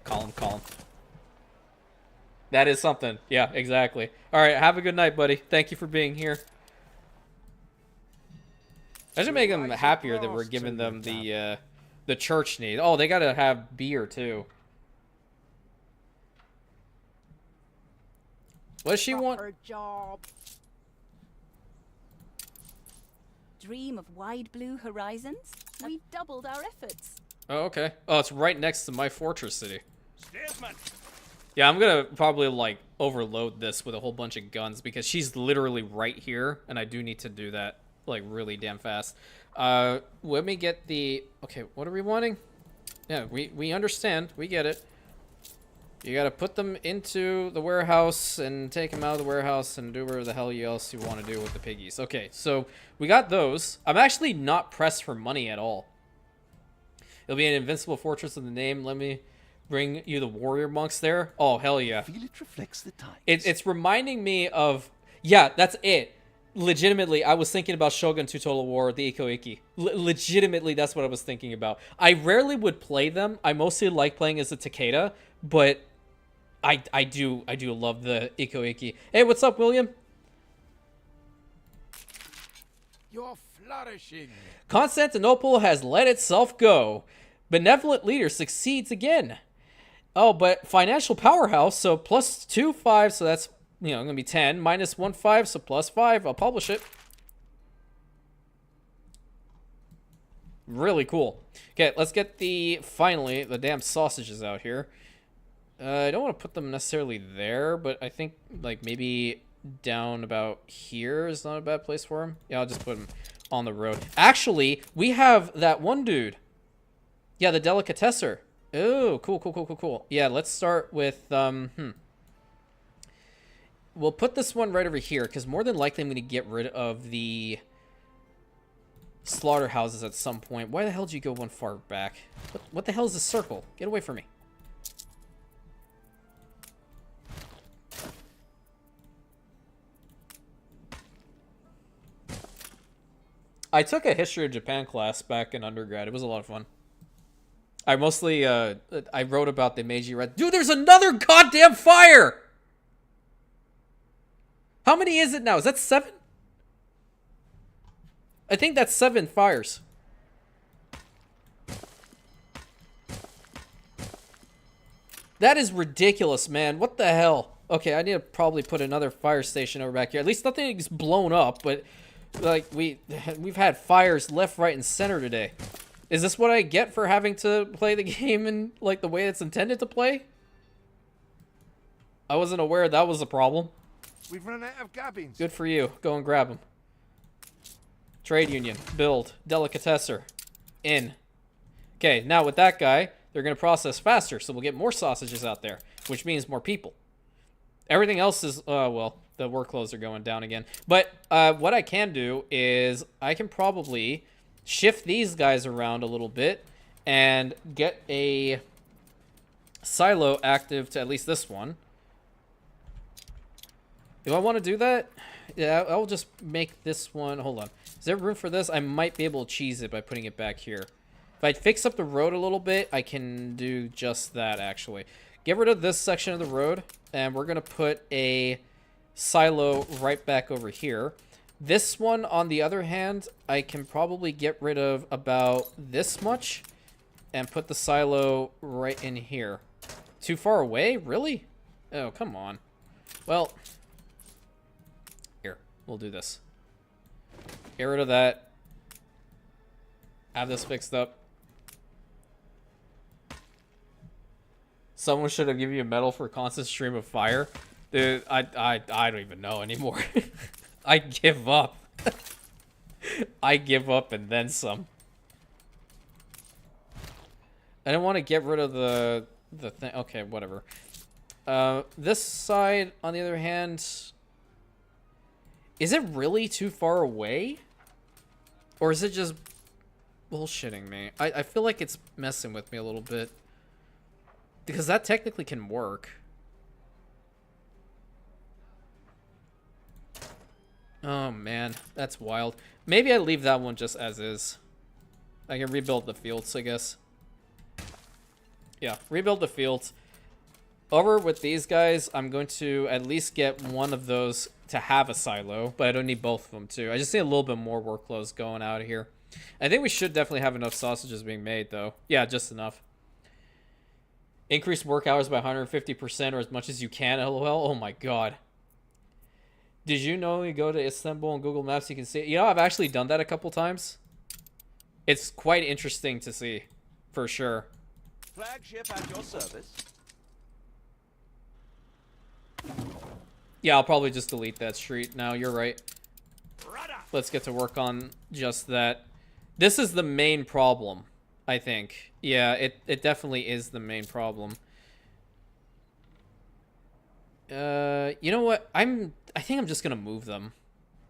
Call him. That is something. Yeah, exactly. Alright, have a good night, buddy. Thank you for being here. I should make them happier that we're giving them the church need. Oh, they gotta have beer, too. What does she want? Proper job. Dream of wide blue horizons? We've doubled our efforts. Oh, okay. Oh, it's right next to my fortress city. Steersman! Yeah, I'm gonna probably, like, overload this with a whole bunch of guns because she's literally right here, and I do need to do that, like, really damn fast. Let me get the... Okay, what are we wanting? Yeah, we understand. We get it. You gotta put them into the warehouse and take them out of the warehouse and do whatever the hell else you want to do with the piggies. Okay, so we got those. I'm actually not pressed for money at all. It'll be an invincible fortress in the name. Let me bring you the warrior monks there. Oh, hell yeah. I feel it reflects the times. It's reminding me of... Yeah, that's it. Legitimately, I was thinking about Shogun 2 Total War, the Iko-Iki. Legitimately, that's what I was thinking about. I rarely would play them. I mostly like playing as a Takeda, but I do love the Iko-Iki. Hey, what's up, William? You're flourishing. Constantinople has let itself go. Benevolent leader succeeds again. Oh, but financial powerhouse, so plus 2, 5, so that's, you know, going to be 10. Minus 1, 5, so plus 5. I'll publish it. Really cool. Okay, let's get finally, the damn sausages out here. I don't want to put them necessarily there, but I think, like, maybe down about here is not a bad place for them. Yeah, I'll just put them on the road. Actually, we have that one dude. Yeah, the delicatesser. Oh, cool. Yeah, let's start with, We'll put this one right over here, because more than likely I'm going to get rid of the slaughterhouses at some point. Why the hell did you go one far back? What the hell is this circle? Get away from me. I took a history of Japan class back in undergrad. It was a lot of fun. I mostly, I wrote about the Meiji Red. Dude, there's another goddamn fire! How many is it now? Is that 7? I think that's 7 fires. That is ridiculous, man. What the hell? Okay, I need to probably put another fire station over back here. At least nothing's blown up, but like we've had fires left, right, and center today. Is this what I get for having to play the game in like the way it's intended to play? I wasn't aware that was a problem. We've run out of gabbins. Good for you. Go and grab them. Trade union. Build. Delicatesser. In. Okay, now with that guy, they're going to process faster, so we'll get more sausages out there, which means more people. Everything else is, well, the workloads are going down again. But what I can do is I can probably shift these guys around a little bit and get a silo active to at least this one. Do I want to do that? Yeah, I'll just make this one. Hold on. Is there room for this? I might be able to cheese it by putting it back here. If I fix up the road a little bit, I can do just that, actually. Get rid of this section of the road, and we're going to put a silo right back over here. This one, on the other hand, I can probably get rid of about this much and put the silo right in here. Too far away? Really? Oh, come on. Well, here, we'll do this. Get rid of that. Have this fixed up. Someone should have given you a medal for constant stream of fire. Dude, I don't even know anymore. I give up. I give up and then some. I don't want to get rid of the thing. Okay, whatever. This side, on the other hand, is it really too far away? Or is it just bullshitting me? I feel like it's messing with me a little bit. Because that technically can work. Oh, man. That's wild. Maybe I leave that one just as is. I can rebuild the fields, I guess. Yeah, rebuild the fields. Over with these guys, I'm going to at least get one of those to have a silo, but I don't need both of them too. I just need a little bit more workloads going out of here. I think we should definitely have enough sausages being made, though. Yeah, just enough. Increase work hours by 150% or as much as you can, lol. Oh my god. Did you know you go to Istanbul on Google Maps, you can see... You know, I've actually done that a couple times. It's quite interesting to see, for sure. Flagship at your service. Yeah, I'll probably just delete that street now. You're right. Let's get to work on just that. This is the main problem, I think. Yeah, it definitely is the main problem. You know what? I think I'm just gonna move them.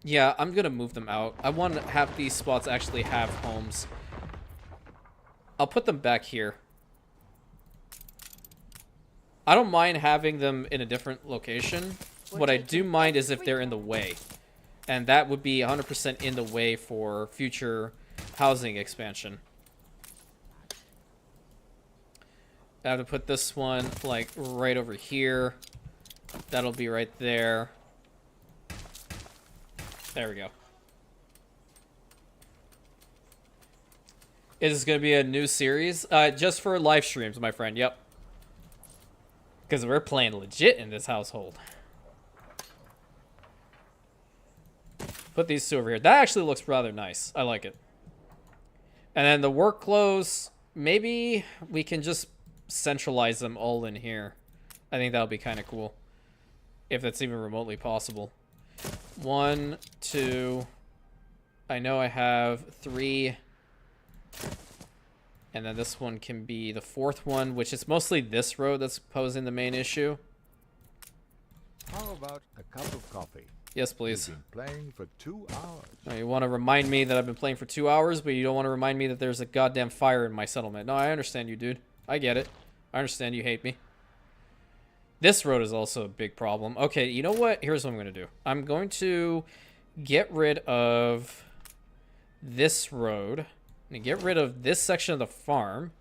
Yeah, I'm gonna move them out. I want to have these spots actually have homes. I'll put them back here. I don't mind having them in a different location. What I do mind is if they're in the way. And that would be 100% in the way for future housing expansion. I have to put this one, like, right over here. That'll be right there. There we go. Is this going to be a new series? Just for live streams, my friend. Yep. Because we're playing legit in this household. Put these two over here. That actually looks rather nice. I like it. And then the work clothes, maybe we can just centralize them all in here. I think that would be kind of cool. If that's even remotely possible. 1, 2. I know I have 3. And then this one can be the 4th one, which is mostly this road that's posing the main issue. How about a cup of coffee? Yes, please. You've been playing for 2 hours. Now, you want to remind me that I've been playing for 2 hours, but you don't want to remind me that there's a goddamn fire in my settlement. No, I understand you, dude. I get it. I understand you hate me. This road is also a big problem. Okay, you know what? Here's what I'm going to do. I'm going to get rid of this road. And get rid of this section of the farm.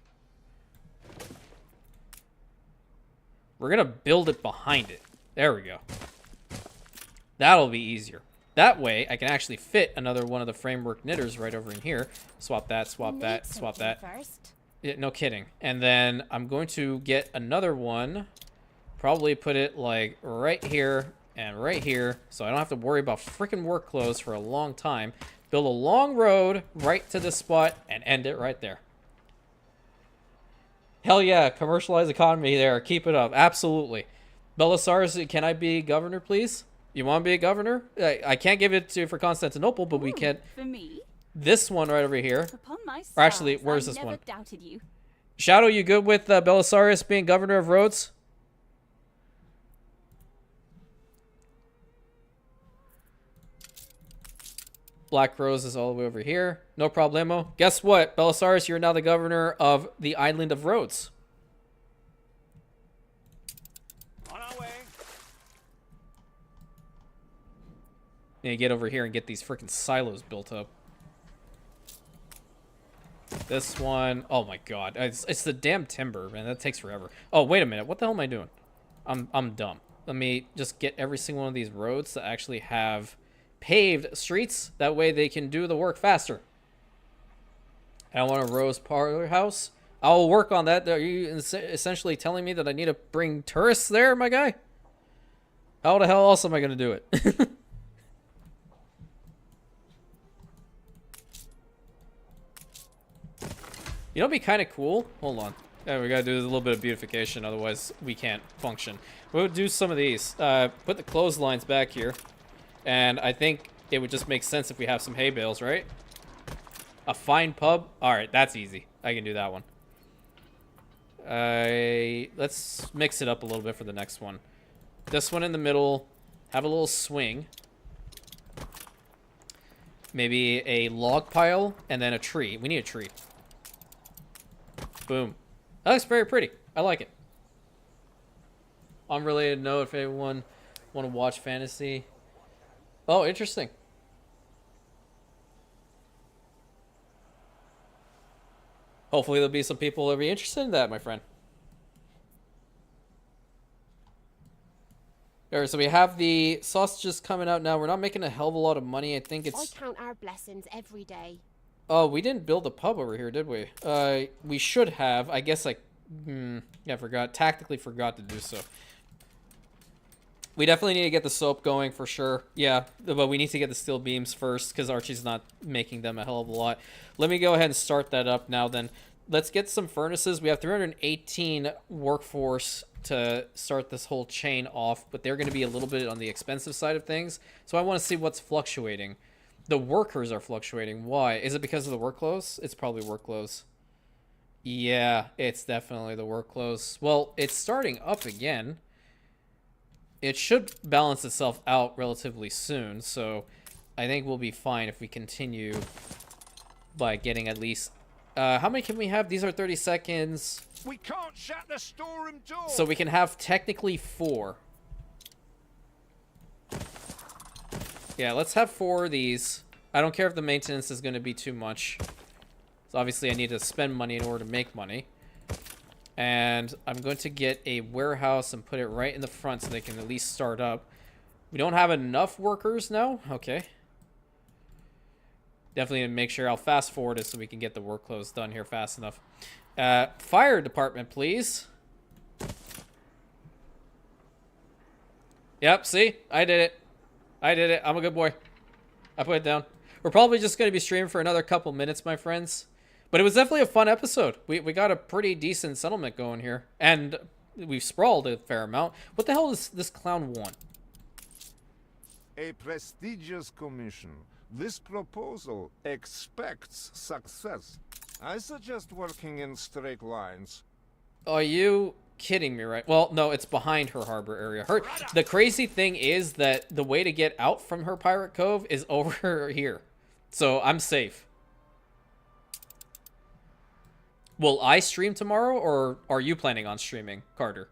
We're going to build it behind it. There we go. That'll be easier. That way, I can actually fit another one of the framework knitters right over in here. Swap that, swap that, swap that. First. Yeah, no kidding. And then I'm going to get another one. Probably put it like right here and right here. So I don't have to worry about freaking work clothes for a long time. Build a long road right to this spot and end it right there. Hell yeah, commercialized economy there. Keep it up. Absolutely. Belisarius, can I be governor, please? You want to be a governor? I can't give it to you for Constantinople, but we can. For me? This one right over here. Upon my stars, Or actually, where's this I never one? doubted you. Shadow, you good with Belisarius being governor of Rhodes? Black Rose is all the way over here. No problemo. Guess what? Belisarius, you're now the governor of the island of Rhodes. On our way. Need to get over here and get these freaking silos built up. This one, oh my god, it's the damn timber, man. That takes forever. Oh, wait a minute. What the hell am I doing? I'm dumb. Let me just get every single one of these roads to actually have paved streets. That way they can do the work faster. I want a rose parlor house. I'll work on that. Are you essentially telling me that I need to bring tourists there, my guy? How the hell else am I going to do it? You know what'd be kind of cool? Hold on. Yeah, we gotta do a little bit of beautification, otherwise we can't function. We'll do some of these. Put the clotheslines back here. And I think it would just make sense if we have some hay bales, right? A fine pub? Alright, that's easy. I can do that one. Let's mix it up a little bit for the next one. This one in the middle. Have a little swing. Maybe a log pile and then a tree. We need a tree. Boom. That looks very pretty. I like it. Unrelated note, if anyone want to watch fantasy. Oh, interesting. Hopefully there'll be some people that'll be interested in that, my friend. Alright, so we have the sausages coming out now. We're not making a hell of a lot of money. I think I it's... count our blessings every day. Oh, we didn't build a pub over here, did we? We should have. I guess I... yeah, forgot. Tactically forgot to do so. We definitely need to get the soap going for sure. Yeah, but we need to get the steel beams first because Archie's not making them a hell of a lot. Let me go ahead and start that up now then. Let's get some furnaces. We have 318 workforce to start this whole chain off, but they're going to be a little bit on the expensive side of things. So I want to see what's fluctuating. The workers are fluctuating. Why? Is it because of the work clothes? It's probably work clothes. Yeah, it's definitely the work clothes. Well, it's starting up again. It should balance itself out relatively soon, so I think we'll be fine if we continue by getting at least... how many can we have? These are 30 seconds. We can't shut the storeroom door. So we can have technically 4. Yeah, let's have 4 of these. I don't care if the maintenance is going to be too much. So obviously I need to spend money in order to make money. And I'm going to get a warehouse and put it right in the front so they can at least start up. We don't have enough workers now? Okay. Definitely make sure I'll fast forward it so we can get the work clothes done here fast enough. Fire department, please. Yep, see? I did it. I did it. I'm a good boy. I put it down. We're probably just going to be streaming for another couple minutes, my friends. But it was definitely a fun episode. We got a pretty decent settlement going here. And we've sprawled a fair amount. What the hell does this clown want? A prestigious commission. This proposal expects success. I suggest working in straight lines. Are you kidding me, right? Well, no, it's behind her harbor area. The crazy thing is that the way to get out from her pirate cove is over here. So I'm safe. Will I stream tomorrow, or are you planning on streaming, Carter?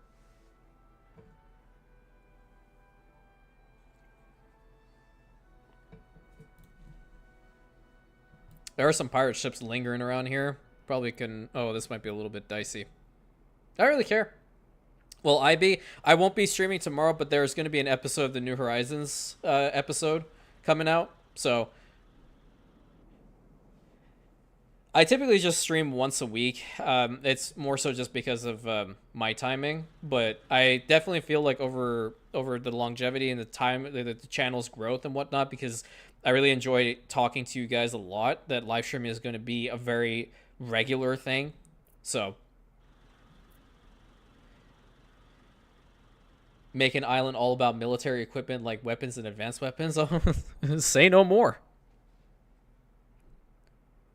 There are some pirate ships lingering around here. Probably can... Oh, this might be a little bit dicey. I don't really care. Well, I won't be streaming tomorrow, but there's going to be an episode of the New Horizons episode coming out. So I typically just stream once a week. It's more so just because of my timing, but I definitely feel like over the longevity and the time, the channel's growth and whatnot, because I really enjoy talking to you guys a lot, that live streaming is going to be a very regular thing. So make an island all about military equipment like weapons and advanced weapons. Say no more.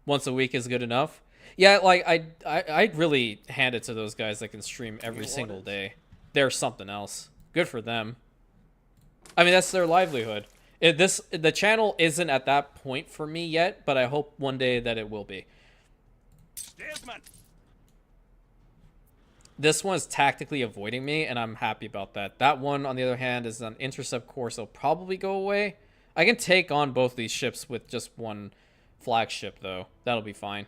Once a week is good enough. Yeah, like I'd really hand it to those guys that can stream every single day. They're something else. Good for them. I mean, that's their livelihood. The channel isn't at that point for me yet, but I hope one day that it will be. Steersman. This one is tactically avoiding me, and I'm happy about that. That one, on the other hand, is an intercept course. It'll probably go away. I can take on both these ships with just one flagship, though. That'll be fine.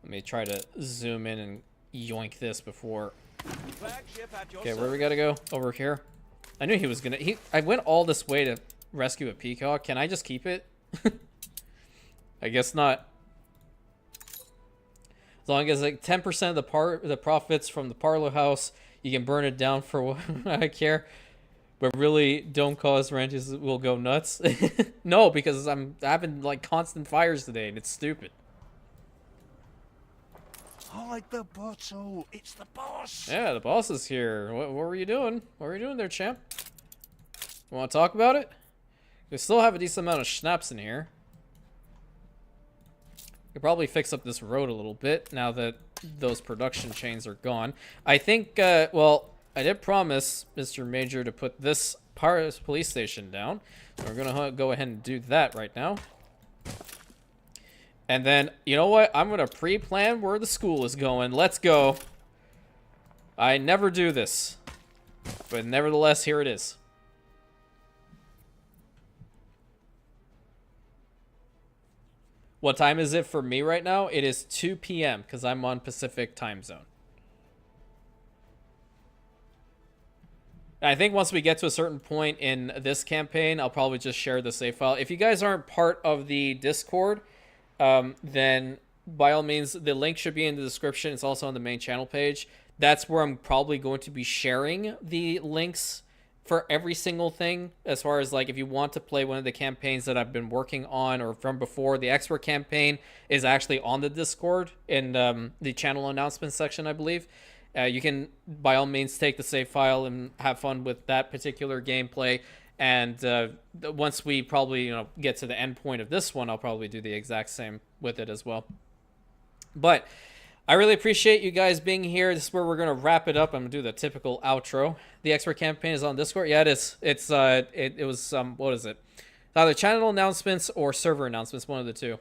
Let me try to zoom in and yoink this before. Flagship at your Okay, where we gotta go? Over here. I knew he was gonna. I went all this way to rescue a peacock. Can I just keep it? I guess not. As long as like 10% of the profits from the Parlor House, you can burn it down for what I care. But really, don't cause ranches will go nuts. No, because I'm having like constant fires today, and it's stupid. Hide the bottle. It's the boss. Yeah, the boss is here. What were you doing? What were you doing there, champ? You want to talk about it? We still have a decent amount of schnapps in here. Could probably fix up this road a little bit now that those production chains are gone. I think, well, I did promise Mr. Major to put this police station down. So we're going to go ahead and do that right now. And then, you know what? I'm going to pre-plan where the school is going. Let's go. I never do this. But nevertheless, here it is. What time is it for me right now? It is 2 p.m. because I'm on Pacific time zone. I think once we get to a certain point in this campaign, I'll probably just share the save file. If you guys aren't part of the Discord, then by all means, the link should be in the description. It's also on the main channel page. That's where I'm probably going to be sharing the links for every single thing, as far as like if you want to play one of the campaigns that I've been working on or from before. The expert campaign is actually on the Discord in the channel announcements section, I believe. You can by all means take the save file and have fun with that particular gameplay. And once we probably get to the end point of this one, I'll probably do the exact same with it as well. But I really appreciate you guys being here. This is where we're going to wrap it up. I'm going to do the typical outro. The expert campaign is on Discord. Yeah, it is. It was, what is it? Either channel announcements or server announcements, one of the two.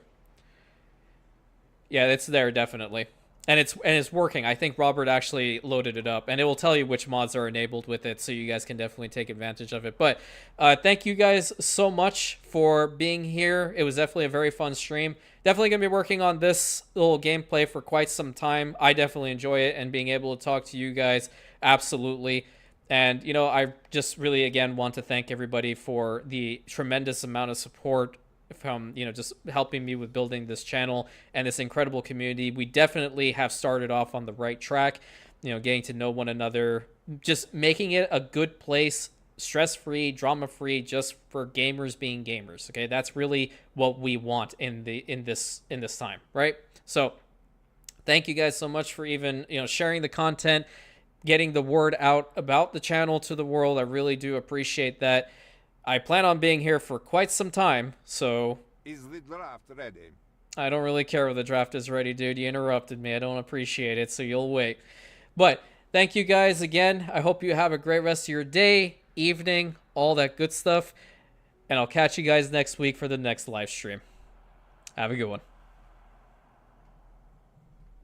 Yeah, it's there, definitely. And it's working. I think Robert actually loaded it up. And it will tell you which mods are enabled with it, so you guys can definitely take advantage of it. But thank you guys so much for being here. It was definitely a very fun stream. Definitely going to be working on this little gameplay for quite some time. I definitely enjoy it, and being able to talk to you guys, absolutely. And, I just really, again, want to thank everybody for the tremendous amount of support from, just helping me with building this channel and this incredible community. We definitely have started off on the right track, getting to know one another, just making it a good place, stress-free, drama-free, just for gamers being gamers. Okay, that's really what we want in this time, right? So thank you guys so much for even sharing the content, getting the word out about the channel to the world. I really do appreciate that. I plan on being here for quite some time, so Is the draft ready? I don't really care if the draft is ready, dude. You interrupted me. I don't appreciate it, so you'll wait. But thank you guys again. I hope you have a great rest of your day, evening, all that good stuff. And I'll catch you guys next week for the next live stream. Have a good one.